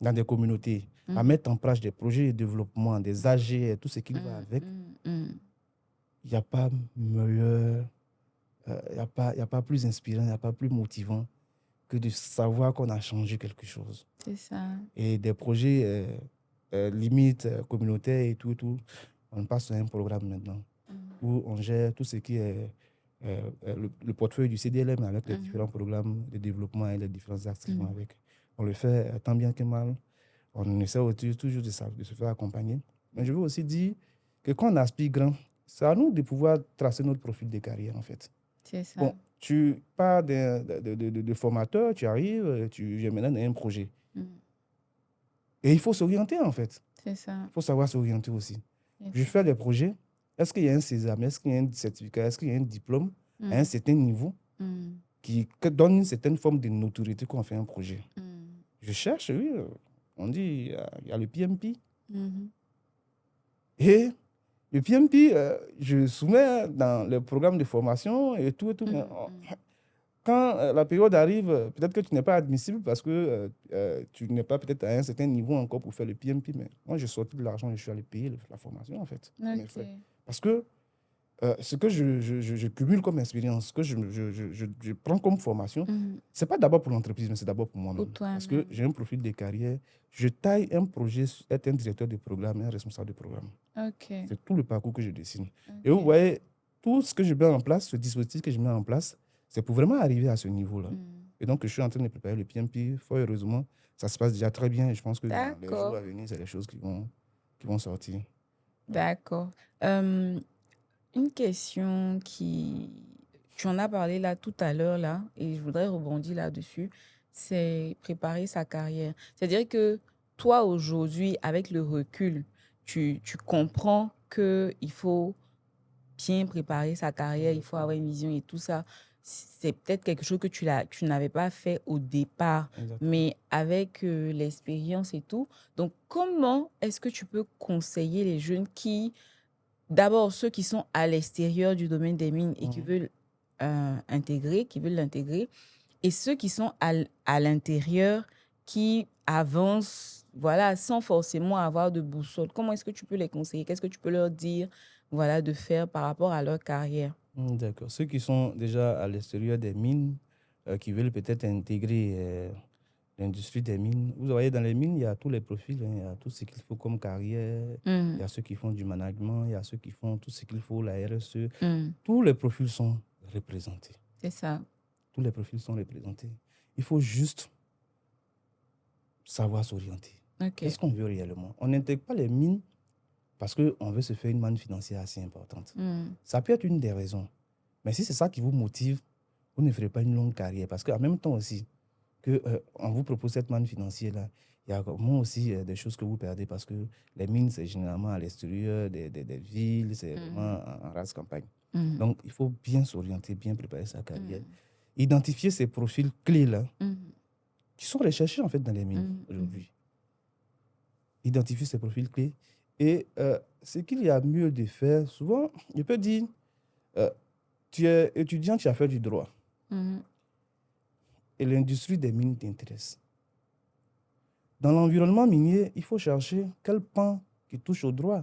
dans des communautés, à mettre en place des projets de développement, des AG, tout ce qui va avec, il n'y a pas meilleur, il n'y a pas plus inspirant, il n'y a pas plus motivant que de savoir qu'on a changé quelque chose. C'est ça. Et des projets limites communautaires et tout, on passe à un programme maintenant où on gère tout ce qui est le portefeuille du CDLM avec les différents programmes de développement et les différents actions avec. On le fait tant bien que mal. On essaie toujours de se faire accompagner. Mais je veux aussi dire que quand on aspire grand, c'est à nous de pouvoir tracer notre profil de carrière, en fait. C'est ça. Bon, tu pars de formateur, tu arrives, tu viens maintenant dans un projet. Et il faut s'orienter, en fait. C'est ça. Il faut savoir s'orienter aussi. Je fais des projets. Est-ce qu'il y a un sésame? Est-ce qu'il y a un certificat? Est-ce qu'il y a un diplôme à un certain niveau qui donne une certaine forme de notoriété quand on fait un projet? Je cherche, oui. On dit, il y a le PMP. Et le PMP, je soumets dans le programme de formation et tout. Mais quand la période arrive, peut-être que tu n'es pas admissible parce que tu n'es pas peut-être à un certain niveau encore pour faire le PMP. Mais moi, j'ai sorti de l'argent et je suis allé payer la formation, en fait. Okay. Parce que ce que je cumule comme expérience, ce que je prends comme formation, ce n'est pas d'abord pour l'entreprise, mais c'est d'abord pour moi-même. Parce que j'ai un profil de carrière. Je taille un projet, être un directeur de programme et un responsable de programme. Okay. C'est tout le parcours que je dessine. Et vous voyez, tout ce que je mets en place, ce dispositif que je mets en place, c'est pour vraiment arriver à ce niveau-là. Et donc, je suis en train de préparer le PMP. Fort heureusement, ça se passe déjà très bien. Et je pense que dans les jours à venir, c'est des choses qui vont sortir. D'accord. Une question qui... Tu en as parlé là tout à l'heure, là, et je voudrais rebondir là-dessus, c'est préparer sa carrière. C'est-à-dire que toi, aujourd'hui, avec le recul, tu comprends qu'il faut bien préparer sa carrière, il faut avoir une vision et tout ça. C'est peut-être quelque chose que tu n'avais pas fait au départ, mais avec l'expérience et tout. Donc, comment est-ce que tu peux conseiller les jeunes qui... D'abord, ceux qui sont à l'extérieur du domaine des mines et qui veulent l'intégrer, et ceux qui sont à l'intérieur, qui avancent, voilà, sans forcément avoir de boussole. Comment est-ce que tu peux les conseiller? Qu'est-ce que tu peux leur dire, voilà, de faire par rapport à leur carrière? D'accord. Ceux qui sont déjà à l'extérieur des mines, qui veulent peut-être intégrer l'industrie des mines. Vous voyez, dans les mines, il y a tous les profils, hein. Il y a tout ce qu'il faut comme carrière. Il y a ceux qui font du management, il y a ceux qui font tout ce qu'il faut, la RSE. Tous les profils sont représentés. C'est ça. Tous les profils sont représentés. Il faut juste savoir s'orienter. Qu'est-ce qu'on veut réellement? On n'intègre pas les mines parce qu'on veut se faire une manne financière assez importante. Ça peut être une des raisons. Mais si c'est ça qui vous motive, vous ne ferez pas une longue carrière. Parce qu'en même temps aussi, on vous propose cette manne financière-là, il Il y a moi aussi des choses que vous perdez parce que les mines, c'est généralement à l'extérieur des villes, c'est vraiment en race campagne. Donc, il faut bien s'orienter, bien préparer sa carrière. Identifier ces profils clés-là qui sont recherchés en fait dans les mines aujourd'hui. Identifier ces profils clés. Et ce qu'il y a mieux de faire, souvent, je peux dire, tu es étudiant, tu as fait du droit. Et l'industrie des mines t'intéresse. Dans l'environnement minier, il faut chercher quel pan qui touche au droit.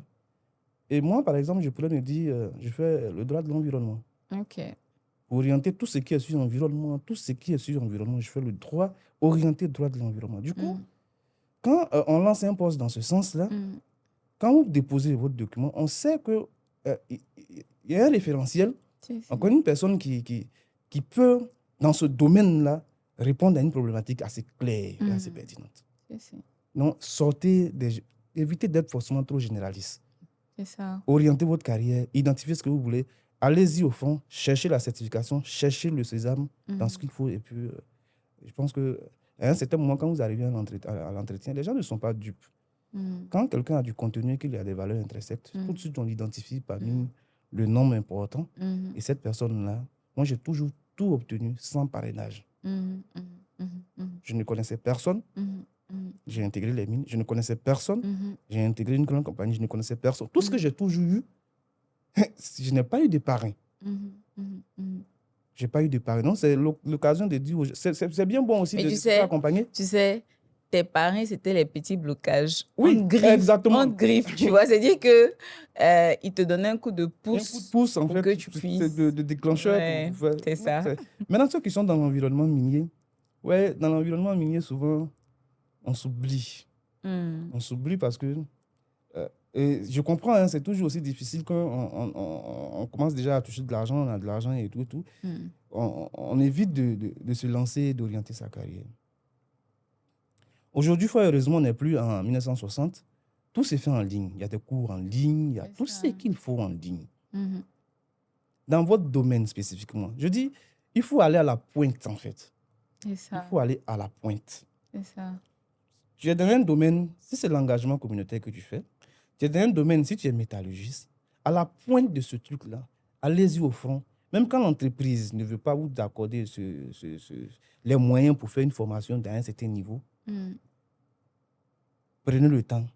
Et moi, par exemple, je pourrais me dire, je fais le droit de l'environnement. OK. Pour orienter tout ce qui est sur l'environnement, je fais le droit, orienter droit de l'environnement. Du coup, quand on lance un poste dans ce sens-là, quand vous déposez votre document, on sait qu'il y a un référentiel. On connaît une personne qui peut, dans ce domaine-là, répondre à une problématique assez claire et assez pertinente. Donc, évitez d'être forcément trop généraliste. C'est ça. Orientez votre carrière, identifiez ce que vous voulez, allez-y au fond, cherchez la certification, cherchez le sésame dans ce qu'il faut. Et puis, je pense qu'à un certain moment, quand vous arrivez à l'entretien, les gens ne sont pas dupes. Quand quelqu'un a du contenu et qu'il y a des valeurs intrinsèques, tout de suite, on l'identifie parmi le nombre important. Et cette personne-là, moi, j'ai toujours tout obtenu sans parrainage. Je ne connaissais personne. J'ai intégré les mines. Je ne connaissais personne. J'ai intégré une grande compagnie. Je ne connaissais personne. Tout ce que j'ai toujours eu, je n'ai pas eu de parrain. Je n'ai pas eu de parrain. Donc, c'est l'occasion de dire aux gens, c'est bien bon aussi de se faire accompagner. Tu sais, tes parrains, c'était les petits blocages. Oui, exactement. On griffe, tu vois. C'est-à-dire que ils te donnaient un coup de pouce. Un coup de pouce, en fait, que tu puisses... c'est de déclencheur. Ouais, c'est ça. Maintenant, ceux qui sont dans l'environnement minier, dans l'environnement minier, souvent, on s'oublie. On s'oublie parce que... et je comprends, hein, c'est toujours aussi difficile quand on commence déjà à toucher de l'argent, on a de l'argent et tout. On évite de se lancer, d'orienter sa carrière. Aujourd'hui, fort heureusement, on n'est plus en 1960. Tout s'est fait en ligne. Il y a des cours en ligne, il y a tout ce qu'il faut en ligne. Dans votre domaine spécifiquement, je dis, il faut aller à la pointe, en fait. C'est ça. Il faut aller à la pointe. C'est ça. Tu es dans un domaine, si c'est l'engagement communautaire que tu fais, tu es dans un domaine, si tu es métallurgiste, à la pointe de ce truc-là, allez-y au front. Même quand l'entreprise ne veut pas vous accorder les moyens pour faire une formation dans un certain niveau, prenez le temps,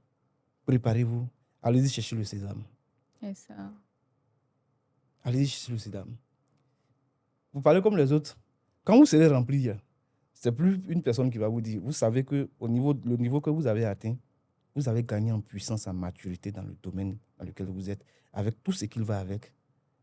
préparez-vous, allez-y chercher le sésame. C'est ça. Allez-y chercher le sésame. Vous parlez comme les autres. Quand vous serez rempli, c'est plus une personne qui va vous dire, vous savez que le niveau que vous avez atteint, vous avez gagné en puissance, en maturité dans le domaine dans lequel vous êtes, avec tout ce qu'il va avec.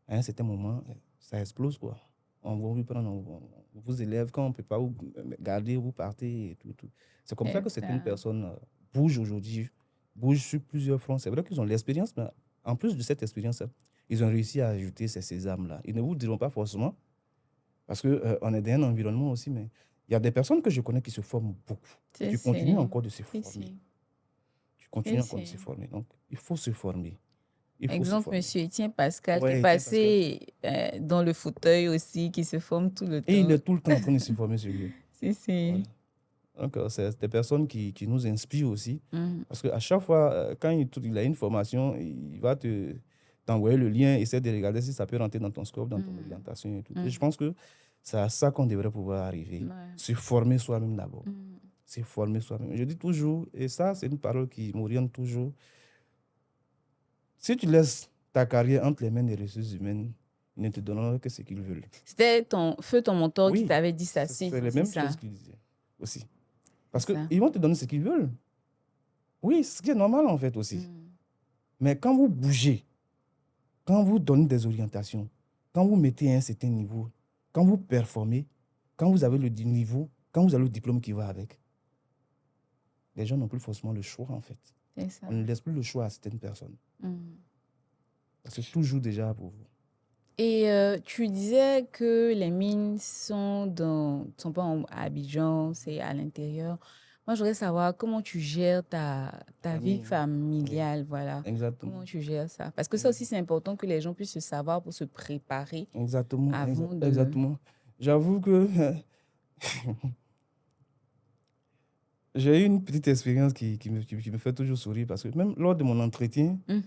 À un certain moment, ça explose, quoi. On va vous prendre, on vous élève, quand on ne peut pas vous garder, vous partez et tout. C'est comme ça que certaines personnes bougent aujourd'hui, bougent sur plusieurs fronts. C'est vrai qu'ils ont l'expérience, mais en plus de cette expérience, ils ont réussi à ajouter ces sésames-là. Ils ne vous diront pas forcément, parce qu'on est dans un environnement aussi, mais il y a des personnes que je connais qui se forment beaucoup. Tu continues encore de se former. Tu continues encore de se former. Donc, il faut se former. Exemple, M. Etienne Pascal, qui est passé dans le fauteuil aussi, qui se forme tout le temps. Et il est tout le temps en train de se former sur lui. Voilà. Donc, c'est des personnes qui nous inspirent aussi. Parce qu'à chaque fois, quand il a une formation, il va t'envoyer le lien, essaie de regarder si ça peut rentrer dans ton scope, dans ton orientation et tout. Et je pense que c'est à ça qu'on devrait pouvoir arriver. Se former soi-même d'abord. Se former soi-même. Je dis toujours, et ça, c'est une parole qui m'oriente toujours. Si tu laisses ta carrière entre les mains des ressources humaines, ils ne te donneront que ce qu'ils veulent. C'était ton mentor qui t'avait dit ça. C'est les mêmes choses qu'il disait aussi. Parce qu'ils vont te donner ce qu'ils veulent. Oui, ce qui est normal en fait aussi. Mais quand vous bougez, quand vous donnez des orientations, quand vous mettez à un certain niveau, quand vous performez, quand vous avez le niveau, quand vous avez le diplôme qui va avec, les gens n'ont plus forcément le choix en fait. On ne laisse plus le choix à certaines personnes. C'est toujours déjà pour vous. Et tu disais que les mines sont pas à Abidjan, c'est à l'intérieur. Moi, je voudrais savoir comment tu gères ta vie familiale, voilà. Exactement. Comment tu gères ça? Parce que ça aussi, c'est important que les gens puissent se savoir pour se préparer. Exactement. Avant Exactement. J'avoue que J'ai eu une petite expérience qui me fait toujours sourire parce que même lors de mon entretien Mhm.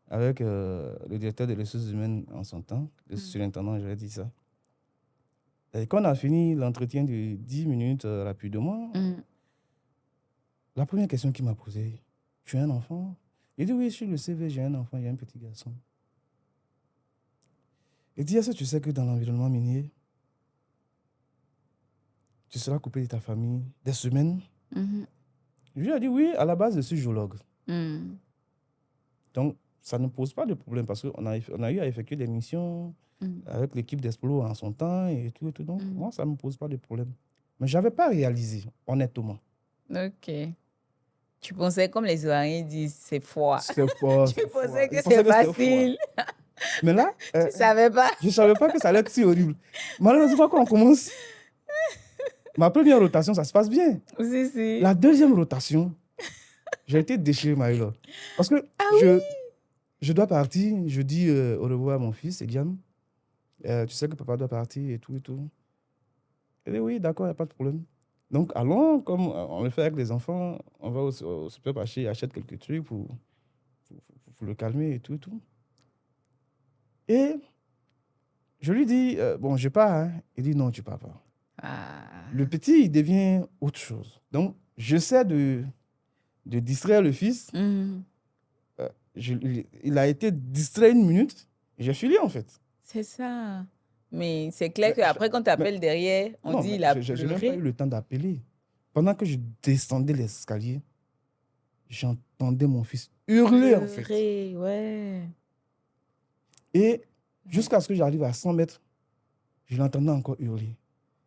avec le directeur des ressources humaines en son temps, le surintendant, j'avais dit ça. Et quand on a fini l'entretien de 10 minutes rapidement, Mhm. la première question qu'il m'a posée, tu as un enfant? Il dit oui, sur le CV, j'ai un enfant, il y a un petit garçon. Il dit, est-ce que tu sais que dans l'environnement minier, tu seras coupé de ta famille des semaines? Mhm. Je lui ai dit oui, à la base, je suis géologue. Mhm. Donc, ça ne pose pas de problème parce qu'on a eu à effectuer des missions Mhm. avec l'équipe d'Explo en son temps et tout. Donc, Mhm. moi, ça ne me pose pas de problème. Mais je n'avais pas réalisé, honnêtement. Ok. Tu pensais, comme les Ivoiriens disent, c'est froid. C'était fort. Tu pensais que Je c'est pensais que c'était froid. facile. Mais là, Tu savais pas. je ne savais pas que ça allait être si horrible. Malheureusement, quand on commence, ma première rotation, ça se passe bien. Si, si. La deuxième rotation, j'ai été déchiré, Maïla. Parce que Ah je dois partir, je dis au revoir à mon fils, Eliam. Tu sais que papa doit partir et tout et tout. Elle dit oui, d'accord, il n'y a pas de problème. Donc, allons, comme on le fait avec les enfants, on va au supermarché, achète quelques trucs pour le calmer et tout et tout. Et je lui dis, bon, je pars. Hein. Il dit non, tu pars pas. Ah. Le petit, il devient autre chose. Donc, j'essaie de distraire le fils. Mhm. Il a été distrait une minute. J'ai filé, en fait. C'est ça. Mais c'est clair Mais, qu'après, quand tu mais- appelles derrière, on non, dit mais il a je n'ai même pas eu pleuré. le temps d'appeler. Pendant que je descendais l'escalier, j'entendais mon fils hurler, en fait. Pleurer, ouais. Et jusqu'à ce que j'arrive à 100 mètres, je l'entendais encore hurler.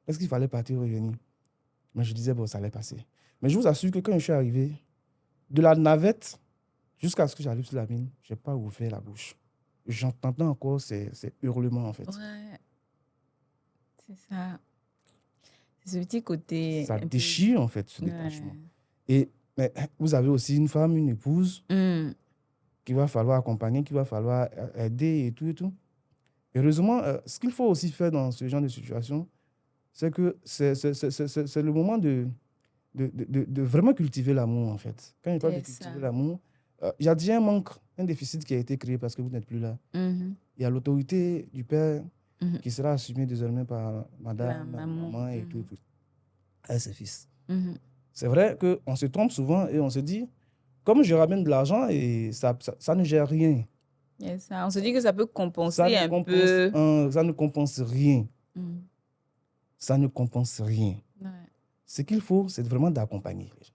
Est-ce qu'il fallait partir ou revenir? Mais je disais, bon, ça allait passer. Mais je vous assure que quand je suis arrivé, de la navette jusqu'à ce que j'arrive sur la mine, je n'ai pas ouvert la bouche. J'entendais encore ces hurlements, en fait. Ouais, c'est ça. C'est ce petit côté Ça un peu... déchire, en fait, ce Ouais. détachement. Et mais, vous avez aussi une femme, une épouse, Mm. qu'il va falloir accompagner, qu'il va falloir aider et tout et tout. Heureusement, ce qu'il faut aussi faire dans ce genre de situation, c'est que c'est le moment de vraiment cultiver l'amour, en fait. Quand je parle de C'est ça. cultiver l'amour, il y a déjà un manque, un déficit qui a été créé parce que vous n'êtes plus là. Mhm. Il y a l'autorité du père Mhm. qui sera assumée désormais par La madame, maman. maman et tout, Mhm. tout, et ses fils. Mhm. C'est vrai qu'on se trompe souvent et on se dit, comme je ramène de l'argent et ça ne gère rien. C'est ça. On se dit que ça peut Ça compenser ne un compense, peu. ça ne compense rien. Mhm. Ça ne compense rien. Ouais, Ce qu'il faut, c'est vraiment d'accompagner les gens.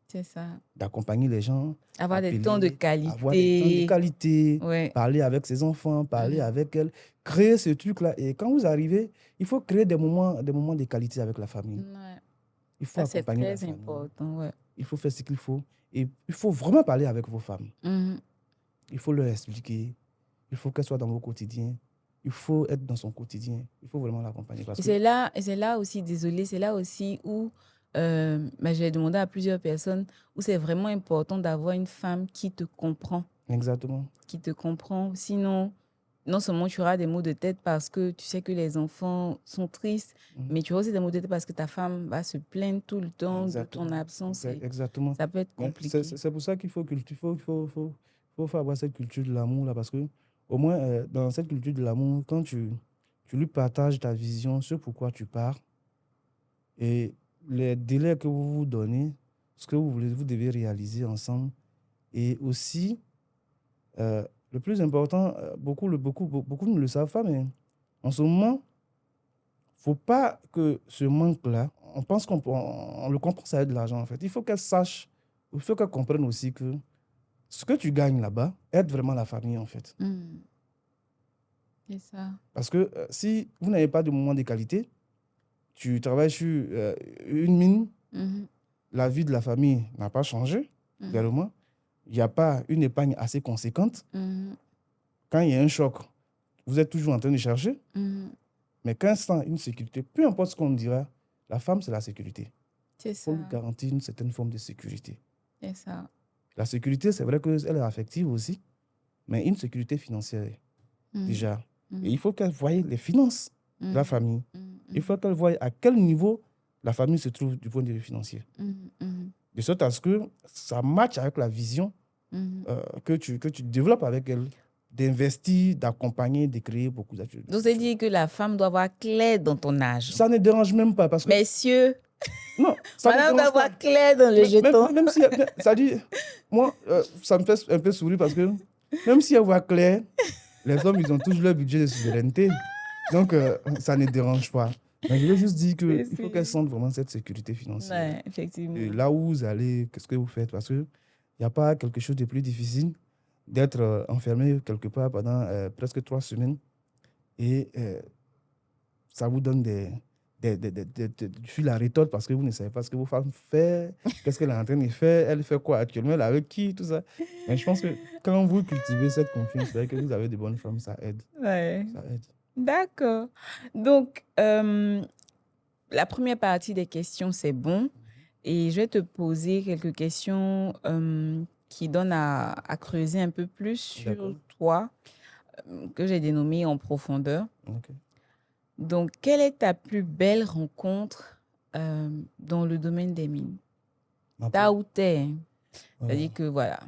c'est ça. D'accompagner les gens, Avoir des temps de appeler, avoir des temps de qualité. qualité, Ouais. parler avec ses enfants, parler Mhm. avec elles, créer ce truc-là. Et quand vous arrivez, il faut créer des moments de qualité avec la famille. Ouais. Il faut Ça, c'est accompagner la très famille. important. Ouais. Il faut faire ce qu'il faut. Et il faut vraiment parler avec vos femmes. Mhm. Il faut leur expliquer. Il faut qu'elles soient dans vos quotidiens. Il faut être dans son quotidien. Il faut vraiment l'accompagner. Parce Et que c'est là aussi, désolé, c'est là aussi où j'ai demandé à plusieurs personnes où c'est vraiment important d'avoir une femme qui te comprend. exactement. Qui te comprend. Sinon, non seulement tu auras des maux de tête parce que tu sais que les enfants sont tristes, mais tu auras aussi des maux de tête parce que ta femme va se plaindre tout le temps de ton absence. Et Exactement. ça peut être Mais compliqué. c'est pour ça qu'il faut faut avoir cette culture de l'amour là, parce que au moins dans cette culture de l'amour, quand tu lui partages ta vision sur pourquoi tu pars et les délais que vous vous donnez, ce que vous devez réaliser ensemble, et aussi le plus important, beaucoup ne le savent pas, mais en ce moment, faut pas que ce manque-là, on pense on le compense avec de l'argent, en fait. Il faut qu'elle sache, il faut qu'elle comprenne aussi que ce que tu gagnes là-bas aide vraiment la famille, en fait. Mm. C'est ça. Parce que si vous n'avez pas de moment de qualité, tu travailles sur une mine, Mhm. la vie de la famille n'a pas changé, Mhm. clairement. Il n'y a pas une épargne assez conséquente. Mhm. Quand il y a un choc, vous êtes toujours en train de chercher. Mhm. Mais quand sans une sécurité, peu importe ce qu'on dira, la femme, c'est la sécurité. C'est Il faut ça. lui garantir une certaine forme de sécurité. C'est ça. La sécurité, c'est vrai qu'elle est affective aussi, mais une sécurité financière, Mhm. déjà. Mhm. Et il faut qu'elle voie les finances de la Mhm. famille. Mhm. Il faut qu'elle voie à quel niveau la famille se trouve du point de vue financier. Mhm. Mhm. de sorte à ce que ça matche avec la vision que tu développes avec elle, d'investir, d'accompagner, de créer beaucoup d'activités. Donc, c'est dire que la femme doit avoir clair dans ton âge. Ça ne dérange même pas parce que... Messieurs, Non, ça ne madame doit dérange pas. avoir clair dans les jetons. Même si... Ça dit... Moi, ça me fait un peu sourire parce que même si elle voit clair, les hommes, ils ont toujours leur budget de souveraineté. Donc, ça ne dérange pas. Mais je veux juste dire qu'il faut qu'elles sentent vraiment cette sécurité financière. Ouais, effectivement. Et là où vous allez, qu'est-ce que vous faites? Parce qu'il n'y a pas quelque chose de plus difficile d'être enfermé quelque part pendant presque 3 semaines et ça vous donne du fil à retordre parce que vous ne savez pas ce que vos femmes font, qu'est-ce qu'elle est en train de faire, elle fait quoi actuellement, elle est avec qui, tout ça. Mais je pense que quand vous cultivez cette confiance, c'est que vous avez de bonnes femmes, ça aide. Ouais. Ça aide. D'accord. Donc, la première partie des questions, c'est bon. Et je vais te poser quelques questions qui donnent à creuser un peu plus sur toi, que j'ai dénommé en profondeur. Ok. Donc, quelle est ta plus belle rencontre dans le domaine des mines? T'as où t'es. C'est-à-dire que voilà,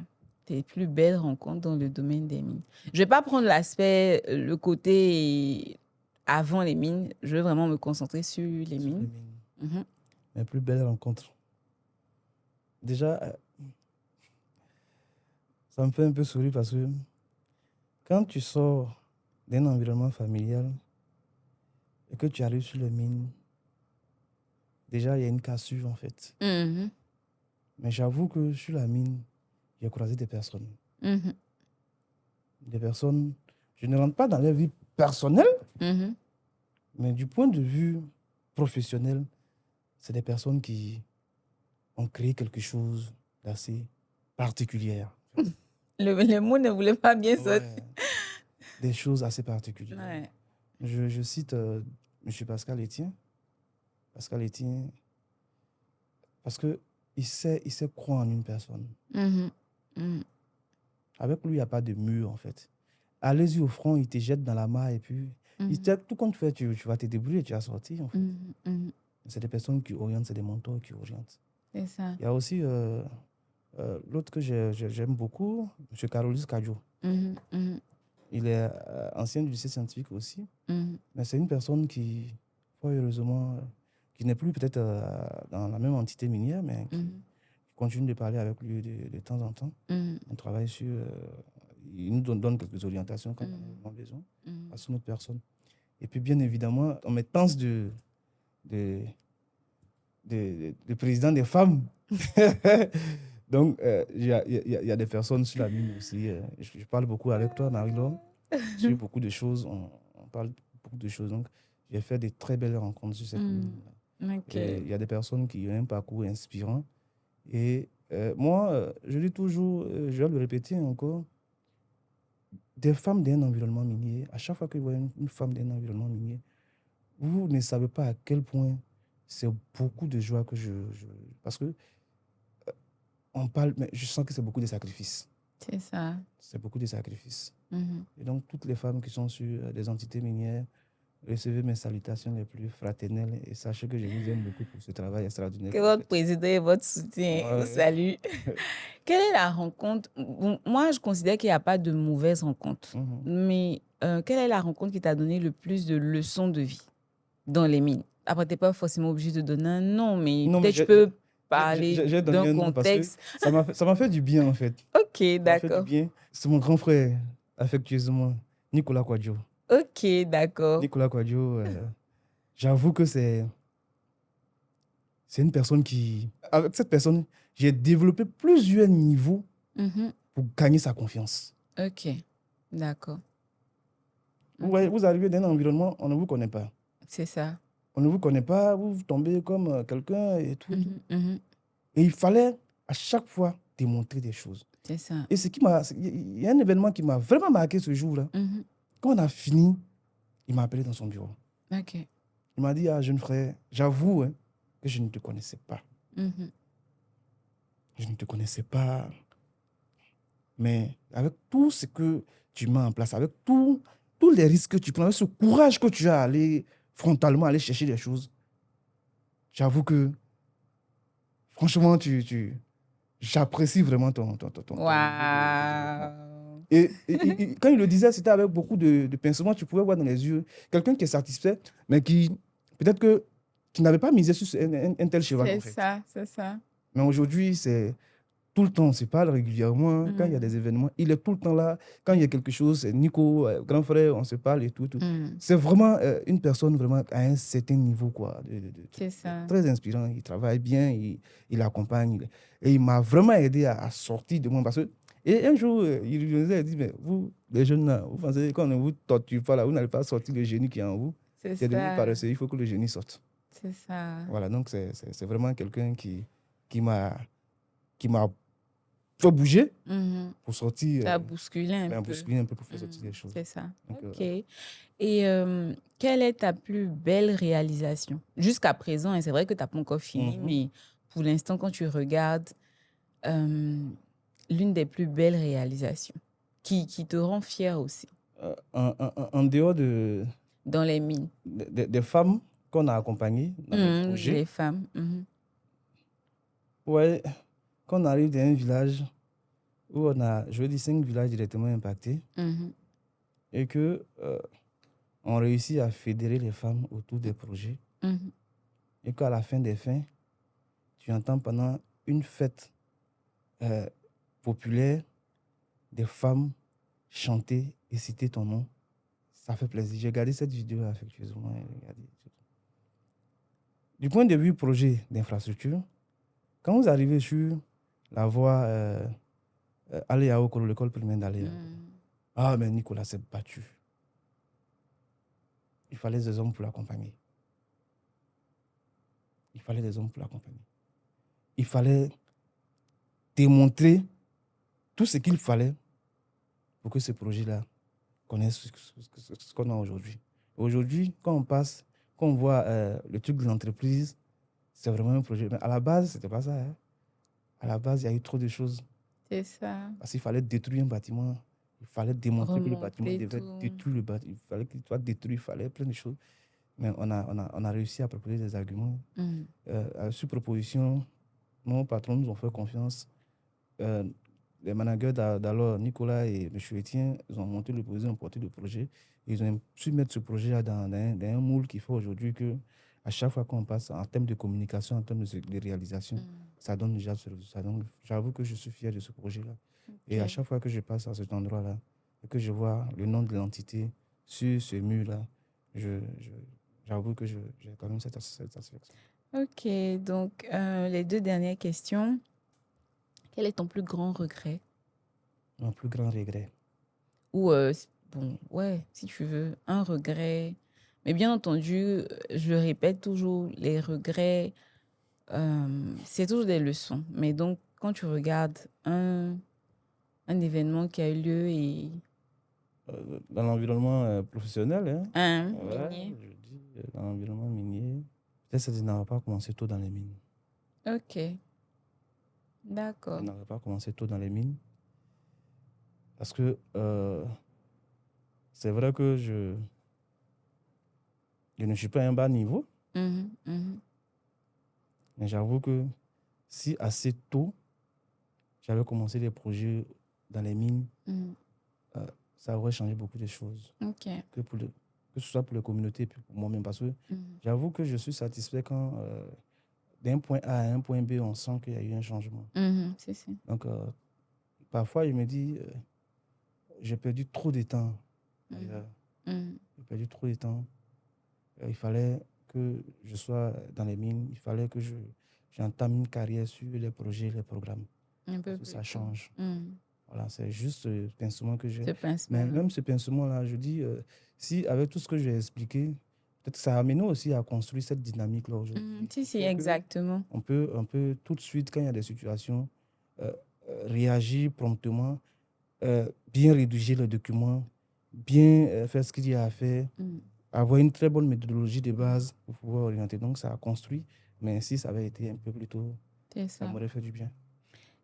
tes plus belles rencontres dans le domaine des mines. Je ne vais pas prendre l'aspect, le côté avant les mines. Je veux vraiment me concentrer sur les mines. Mes plus belles rencontres. Déjà, ça me fait un peu sourire parce que quand tu sors d'un environnement familial et que tu arrives sur les mines, déjà, il y a une cassure en fait. Mais j'avoue que sur la mine, j'ai croisé des personnes. Des personnes, je ne rentre pas dans leur vie personnelle, mais du point de vue professionnel, c'est des personnes qui ont créé quelque chose d'assez particulier. Le mot ne voulait pas bien sortir. Des choses assez particulières. Ouais. Je cite M. Pascal Etienne. Pascal Etienne, parce qu'il sait croire en une personne. Avec lui, il n'y a pas de mur, en fait. Allez-y au front, il te jette dans la mare et puis tout compte fait, tu vas te débrouiller, tu vas sortir, en fait. C'est des personnes qui orientent, c'est des mentors qui orientent. C'est ça. Il y a aussi l'autre que j'aime beaucoup, M. Carolus Kadjo. Il est ancien du lycée scientifique aussi, mais c'est une personne qui, fort heureusement, qui n'est plus peut-être dans la même entité minière, mais qui continue de parler avec lui de temps en temps. On travaille sur... il nous donne quelques orientations quand on a besoin, à son autre personne. Et puis, bien évidemment, on met tant de président des femmes. Donc, il y a des personnes sur la mine aussi. Je parle beaucoup avec toi, Marie-Laure, sur beaucoup de choses. On parle beaucoup de choses. Donc, j'ai fait de très belles rencontres sur cette mine-là. Okay. Il y a des personnes qui ont un parcours inspirant. Et moi, je dis toujours, je vais le répéter encore, des femmes d'un environnement minier, à chaque fois que vous voyez une femme d'un environnement minier, vous ne savez pas à quel point c'est beaucoup de joie que parce que on parle, mais je sens que c'est beaucoup de sacrifices. C'est ça. C'est beaucoup de sacrifices. Et donc, toutes les femmes qui sont sur des entités minières, recevez mes salutations les plus fraternelles et sachez que je vous aime beaucoup pour ce travail extraordinaire. Que votre président et votre soutien. Salut. Quelle est la rencontre? Moi, je considère qu'il n'y a pas de mauvaise rencontre. Mais quelle est la rencontre qui t'a donné le plus de leçons de vie dans les mines? Après, tu n'es pas forcément obligé de donner un nom, mais peut-être tu peux parler d'un contexte. Ça m'a fait du bien, en fait. Ok, d'accord. C'est mon grand frère, affectueusement, Nicolas Kwadjo. Ok, d'accord. Nicolas Kwadjo, j'avoue que c'est une personne qui... Avec cette personne, j'ai développé plusieurs niveaux pour gagner sa confiance. Ok, d'accord. Vous arrivez dans un environnement, on ne vous connaît pas. C'est ça. On ne vous connaît pas, vous tombez comme quelqu'un et tout. Et il fallait à chaque fois démontrer des choses. C'est ça. Et il y a un événement qui m'a vraiment marqué ce jour-là. Quand on a fini, il m'a appelé dans son bureau. Ok. Il m'a dit, jeune frère, j'avoue que je ne te connaissais pas. Je ne te connaissais pas. Mais avec tout ce que tu mets en place, avec tous les risques que tu prends, avec ce courage que tu as à aller frontalement aller chercher des choses, j'avoue que Franchement, j'apprécie vraiment ton niveau de développement. Waouh. Et quand il le disait, c'était avec beaucoup de pincement. Tu pouvais voir dans les yeux quelqu'un qui est satisfait, mais qui, peut-être que, qui n'avait pas misé sur un tel cheval, en C'est fait. ça, c'est ça. Mais aujourd'hui, c'est tout le temps, on se parle régulièrement. Quand il y a Mm. des événements, il est tout le temps là. Quand il y a quelque chose, c'est Nico, grand frère, on se parle et tout. Mm. C'est vraiment une personne vraiment à un certain niveau, quoi. C'est ça. Très inspirant. Il travaille bien, il accompagne. Et il m'a vraiment aidé à sortir de moi. Parce que, et un jour, il nous a dit, mais vous, les jeunes, là, vous pensez qu'on ne vous torture pas là, vous n'allez pas sortir le génie qui est en vous. C'est C'est devenu ça. paresseux, il faut que le génie sorte. C'est ça. Voilà, donc c'est vraiment quelqu'un qui m'a fait bouger Mhm. pour sortir, Ça a bousculé un peu. bousculer un peu pour faire sortir les Mhm. choses. C'est ça. Donc, Ok. Et quelle est ta plus belle réalisation? Jusqu'à présent, et c'est vrai que tu n'as pas encore fini, mais pour l'instant, quand tu regardes, l'une des plus belles réalisations qui te rend fier aussi en dehors dans les mines. des femmes qu'on a accompagnées dans les projets, Les femmes. Mhm. ouais, quand on arrive dans un village où on a, je veux dire, 5 villages directement impactés Mhm. et que on réussit à fédérer les femmes autour des projets Mhm. et qu'à la fin des fins, tu entends pendant une fête populaire des femmes chanter et citer ton nom. Ça fait plaisir. J'ai regardé cette vidéo affectueusement. Du point de vue projet d'infrastructure, quand vous arrivez sur la voie Aléa Okoro, l'école primaire d'Aléa, ah, mais Nicolas s'est battu. Il fallait des hommes pour l'accompagner. Il fallait des hommes pour l'accompagner. Il fallait démontrer tout ce qu'il fallait pour que ce projet-là connaisse ce qu'on a aujourd'hui. Aujourd'hui, quand on passe, quand on voit le truc de l'entreprise, c'est vraiment un projet. Mais à la base, ce n'était pas ça. Hein. À la base, il y a eu trop de choses. C'est ça. Parce qu'il fallait détruire un bâtiment. Il fallait démontrer que le bâtiment Remonter devait tout. détruire le bâtiment. Il fallait qu'il soit détruit. Il fallait plein de choses. Mais on a réussi à proposer des arguments. Sur proposition, nos patrons nous ont fait confiance. Les managers d'alors, Nicolas et M. Etienne, ils ont monté le projet, ils ont porté le projet. Ils ont su mettre ce projet-là dans un moule qui fait aujourd'hui que à chaque fois qu'on passe en termes de communication, en termes de réalisation, ça donne déjà ce résultat. Donc, j'avoue que je suis fier de ce projet-là. Et à chaque fois que je passe à cet endroit-là et que je vois le nom de l'entité sur ce mur-là, j'avoue que j'ai quand même cette satisfaction. Ok, donc les 2 dernières questions. Quel est ton plus grand regret? Mon plus grand regret. Ou, bon, ouais, si tu veux, un regret. Mais bien entendu, je le répète toujours, les regrets, c'est toujours des leçons. Mais donc, quand tu regardes un événement qui a eu lieu et Dans l'environnement professionnel, hein, un ouais, minier. je dis, dans l'environnement minier, peut-être que ça n'aurait pas commencé tôt dans les mines. Ok, Ça d'accord. n'aurait pas commencé tôt dans les mines. Parce que c'est vrai que je ne suis pas à un bas niveau, mais j'avoue que si assez tôt, j'avais commencé des projets dans les mines, ça aurait changé beaucoup de choses. Ok. Que ce soit pour les communautés et puis pour moi-même. Parce que j'avoue que je suis satisfait quand d'un point A à un point B, on sent qu'il y a eu un changement. C'est ça. Donc, parfois, je me dis, j'ai perdu trop de temps. J'ai perdu trop de temps. Il fallait que je sois dans les mines. Il fallait que j'entame une carrière sur les projets, les programmes. Un peu Parce que plus ça tôt. change. Voilà, c'est juste ce pincement que j'ai. Ce pincement. Mais même ce pincement-là, je dis, si avec tout ce que j'ai expliqué, peut-être que ça a amené aussi à construire cette dynamique-là aujourd'hui. Si, exactement. On peut tout de suite, quand il y a des situations, réagir promptement, bien rédiger le document, bien faire ce qu'il y a à faire, avoir une très bonne méthodologie de base pour pouvoir orienter. Donc, ça a construit. Mais si ça avait été un peu plus tôt, ça m'aurait fait du bien.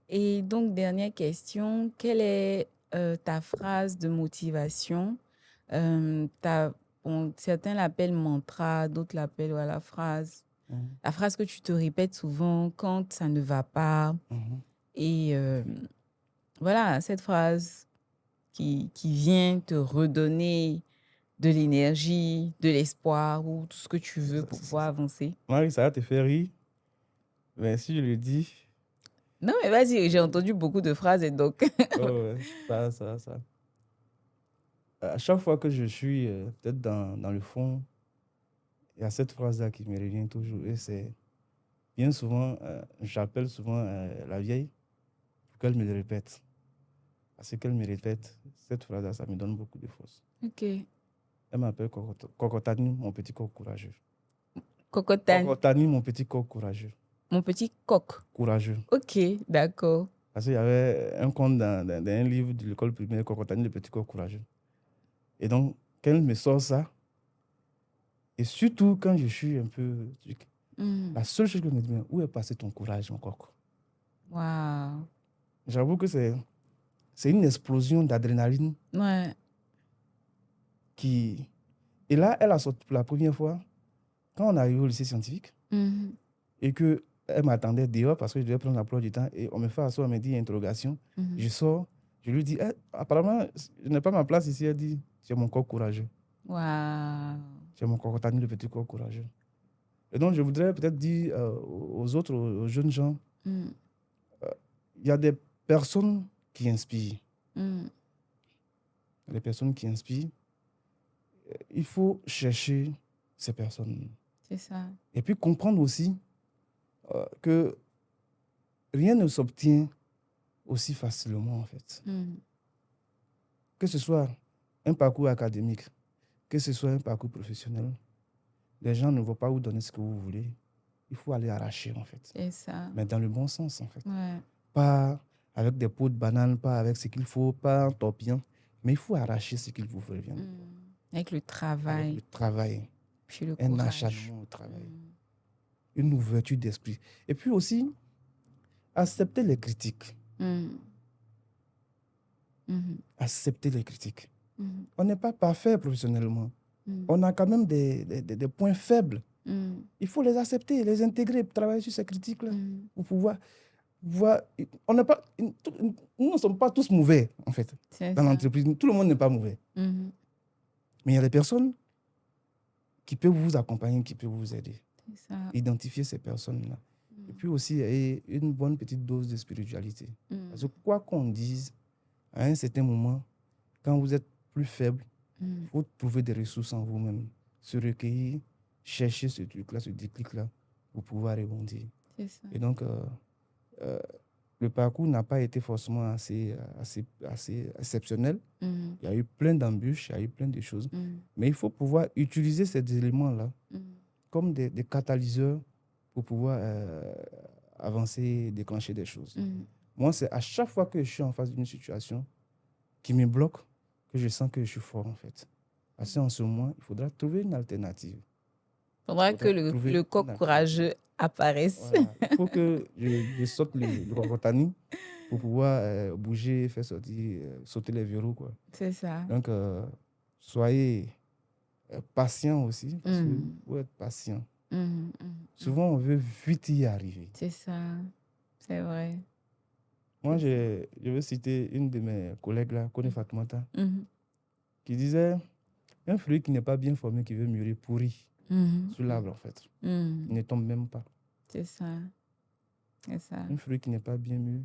Et donc, dernière question, quelle est ta phrase de motivation? Certains l'appellent mantra, d'autres l'appellent la phrase La phrase que tu te répètes souvent quand ça ne va pas. Et voilà, cette phrase qui vient te redonner de l'énergie, de l'espoir ou tout ce que tu veux pour pouvoir avancer. Marie, ça va te faire rire. Mais si je le dis... Non, mais vas-y, j'ai entendu beaucoup de phrases et donc... ouais, ça. À chaque fois que je suis peut-être dans le fond, il y a cette phrase-là qui me revient toujours. Et c'est bien souvent, j'appelle souvent la vieille pour qu'elle me le répète. Parce qu'elle me répète, cette phrase-là, ça me donne beaucoup de force. Ok. Elle m'appelle Cocotani, mon petit coq courageux. Cocotane, Cocotani, mon petit coq courageux. mon petit coq. Courageux. Ok, d'accord. Parce qu'il y avait un conte dans un livre de l'école primaire, Cocotani, le petit coq courageux. Et donc, quand elle me sort ça, et surtout quand je suis un peu... La seule chose que je me dis, mais où est passé ton courage, mon coq? Waouh. J'avoue que c'est une explosion d'adrénaline Ouais. qui... Et là, elle a sorti pour la première fois, quand on arrive au lycée scientifique, et qu'elle m'attendait dehors parce que je devais prendre la plupart du temps, et on me fait asseoir, on me dit interrogation. Je sors, je lui dis, apparemment, je n'ai pas ma place ici. Elle dit, tu es mon corps courageux. Waouh. Tu es mon corps, le petit corps courageux. Et donc, je voudrais peut-être dire aux autres, aux jeunes gens, il y a des personnes qui inspirent. Les personnes qui inspirent, il faut chercher ces personnes. C'est ça. Et puis comprendre aussi que rien ne s'obtient aussi facilement, en fait. Que ce soit un parcours académique, que ce soit un parcours professionnel, les gens ne vont pas vous donner ce que vous voulez. Il faut aller arracher, en fait. C'est ça. Mais dans le bon sens, en fait. Ouais. Pas avec des pots de banane, pas avec ce qu'il faut, pas en torpillant. Mais il faut arracher ce qu'il vous revient. Avec le travail. Avec le travail. Puis le Un courage. acharnement au travail. Une ouverture d'esprit. Et puis aussi, accepter les critiques. Accepter les critiques. On n'est pas parfait professionnellement. On a quand même des points faibles. Il faut les accepter, les intégrer, travailler sur ces critiques-là pour pouvoir on n'est pas, nous ne sommes pas tous mauvais, en fait, dans l'entreprise. Tout le monde n'est pas mauvais. Mais il y a des personnes qui peuvent vous accompagner, qui peuvent vous aider. Identifier ces personnes-là. Et puis aussi, une bonne petite dose de spiritualité. Parce que quoi qu'on dise, à un certain moment, quand vous êtes plus faible, il faut trouver des ressources en vous-même, se recueillir, chercher ce truc-là, ce déclic-là, pour pouvoir rebondir. Et donc, le parcours n'a pas été forcément assez exceptionnel. Il y a eu plein d'embûches, il y a eu plein de choses. Mais il faut pouvoir utiliser ces éléments-là comme des catalyseurs pour pouvoir avancer, déclencher des choses. Moi, c'est à chaque fois que je suis en face d'une situation qui me bloque que je sens que je suis fort, en fait. Parce qu'en ce moment, il faudra trouver une alternative. Il faudra que le coq courageux apparaisse. Voilà. Il faut que je saute le cocotani pour pouvoir bouger, faire sortir, sauter les verrous, quoi. C'est ça. Donc, soyez patient aussi, parce que faut être patient. Souvent, on veut vite y arriver. C'est ça, c'est vrai. Moi, je veux citer une de mes collègues, là, Kone Fatoumata, qui disait, un fruit qui n'est pas bien formé, qui veut mûrir, pourri sur l'arbre, en fait. Il ne tombe même pas. C'est ça. C'est ça. Un fruit qui n'est pas bien mûr,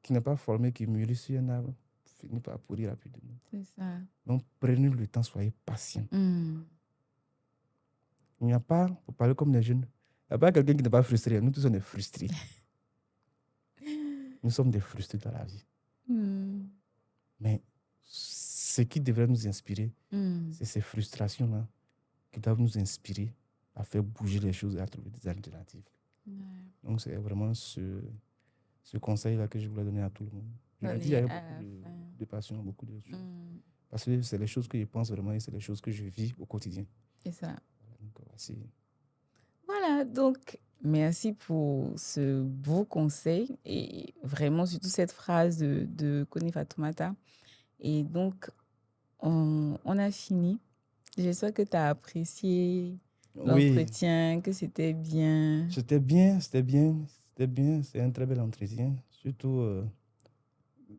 qui n'est pas formé, qui mûrit sur un arbre, finit par pourrir rapidement. C'est ça. Donc, prenez le temps, soyez patient. Il n'y a pas, pour parler comme les jeunes, il n'y a pas quelqu'un qui n'est pas frustré. Nous tous, on est frustrés. Nous sommes des frustrés dans la vie. Mais ce qui devrait nous inspirer, c'est ces frustrations-là qui doivent nous inspirer à faire bouger les choses et à trouver des alternatives. Donc, c'est vraiment ce conseil-là que je voulais donner à tout le monde. Je le dis avec beaucoup de passion, beaucoup de choses. Parce que c'est les choses que je pense vraiment et c'est les choses que je vis au quotidien. C'est ça. Donc, voilà, donc merci pour ce beau conseil et vraiment surtout cette phrase de Kone Fatoumata. Et donc, on a fini. J'espère que tu as apprécié Oui, l'entretien, que c'était bien. c'était bien, c'était bien, c'était bien. C'est un très bel entretien. Surtout,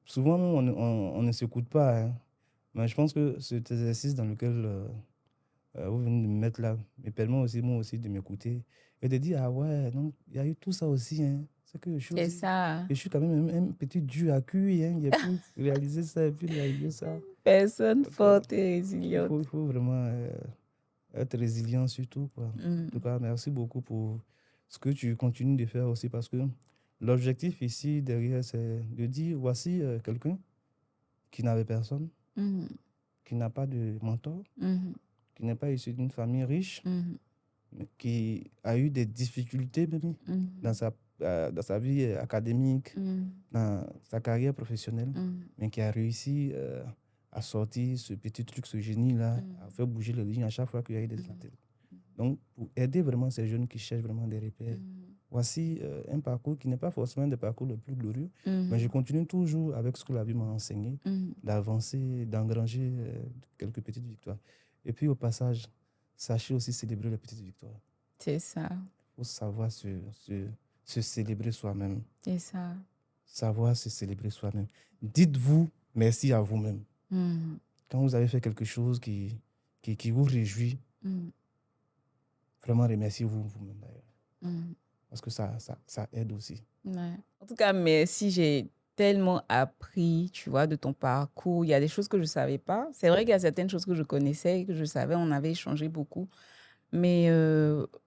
souvent, on ne s'écoute pas, hein. Mais je pense que cet exercice dans lequel vous venez de me mettre là me permet aussi, moi aussi, de m'écouter et de dire, ah ouais, donc, il y a eu tout ça aussi, hein. C'est que C'est ça. je suis quand même un petit dur à cuire, hein. Il a pu réaliser ça et puis réaliser ça. Personne Donc, forte et résiliente. il faut vraiment être résilient surtout, quoi. En tout Mm. cas, merci beaucoup pour ce que tu continues de faire aussi parce que l'objectif ici derrière, c'est de dire, voici quelqu'un qui n'avait personne, Mm. qui n'a pas de mentor, Mm. qui n'est pas issu d'une famille riche, Mm. mais qui a eu des difficultés même Mm. dans sa vie académique, Mm. dans sa carrière professionnelle, Mm. mais qui a réussi à sortir ce petit truc, ce génie-là, à faire bouger les lignes à chaque fois qu'il y a eu des intérêts. Donc, pour aider vraiment ces jeunes qui cherchent vraiment des repères, voici un parcours qui n'est pas forcément le parcours le plus glorieux, mais je continue toujours avec ce que la vie m'a enseigné, d'avancer, d'engranger quelques petites victoires. Et puis, au passage, sachez aussi célébrer les petites victoires. C'est ça. Il faut savoir se célébrer soi-même. C'est ça. Savoir se célébrer soi-même. Dites-vous merci à vous-même. Mm. Quand vous avez fait quelque chose qui vous réjouit, vraiment remerciez-vous vous-même d'ailleurs. Parce que ça aide aussi. Ouais. En tout cas, merci. J'ai tellement appris, tu vois, de ton parcours. Il y a des choses que je ne savais pas. C'est vrai qu'il y a certaines choses que je connaissais, que je savais, on avait échangé beaucoup. Mais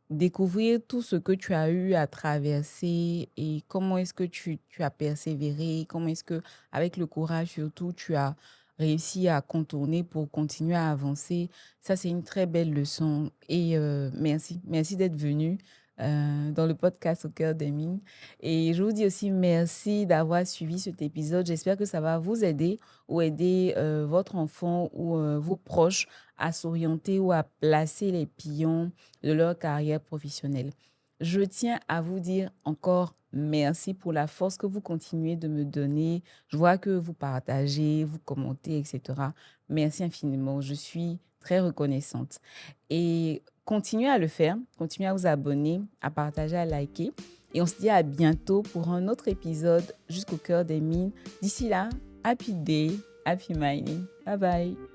découvrir tout ce que tu as eu à traverser et comment est-ce que tu as persévéré, comment est-ce que, avec le courage surtout, tu as réussi à contourner pour continuer à avancer, ça, c'est une très belle leçon. Et merci. Merci d'être venu dans le podcast Au cœur des mines. Et je vous dis aussi merci d'avoir suivi cet épisode. J'espère que ça va vous aider ou aider votre enfant ou vos proches à s'orienter ou à placer les pions de leur carrière professionnelle. Je tiens à vous dire encore merci pour la force que vous continuez de me donner. Je vois que vous partagez, vous commentez, etc. Merci infiniment. Je suis très reconnaissante. Et continuez à le faire. Continuez à vous abonner, à partager, à liker. Et on se dit à bientôt pour un autre épisode jusqu'au cœur des mines. D'ici là, happy day, happy mining. Bye bye.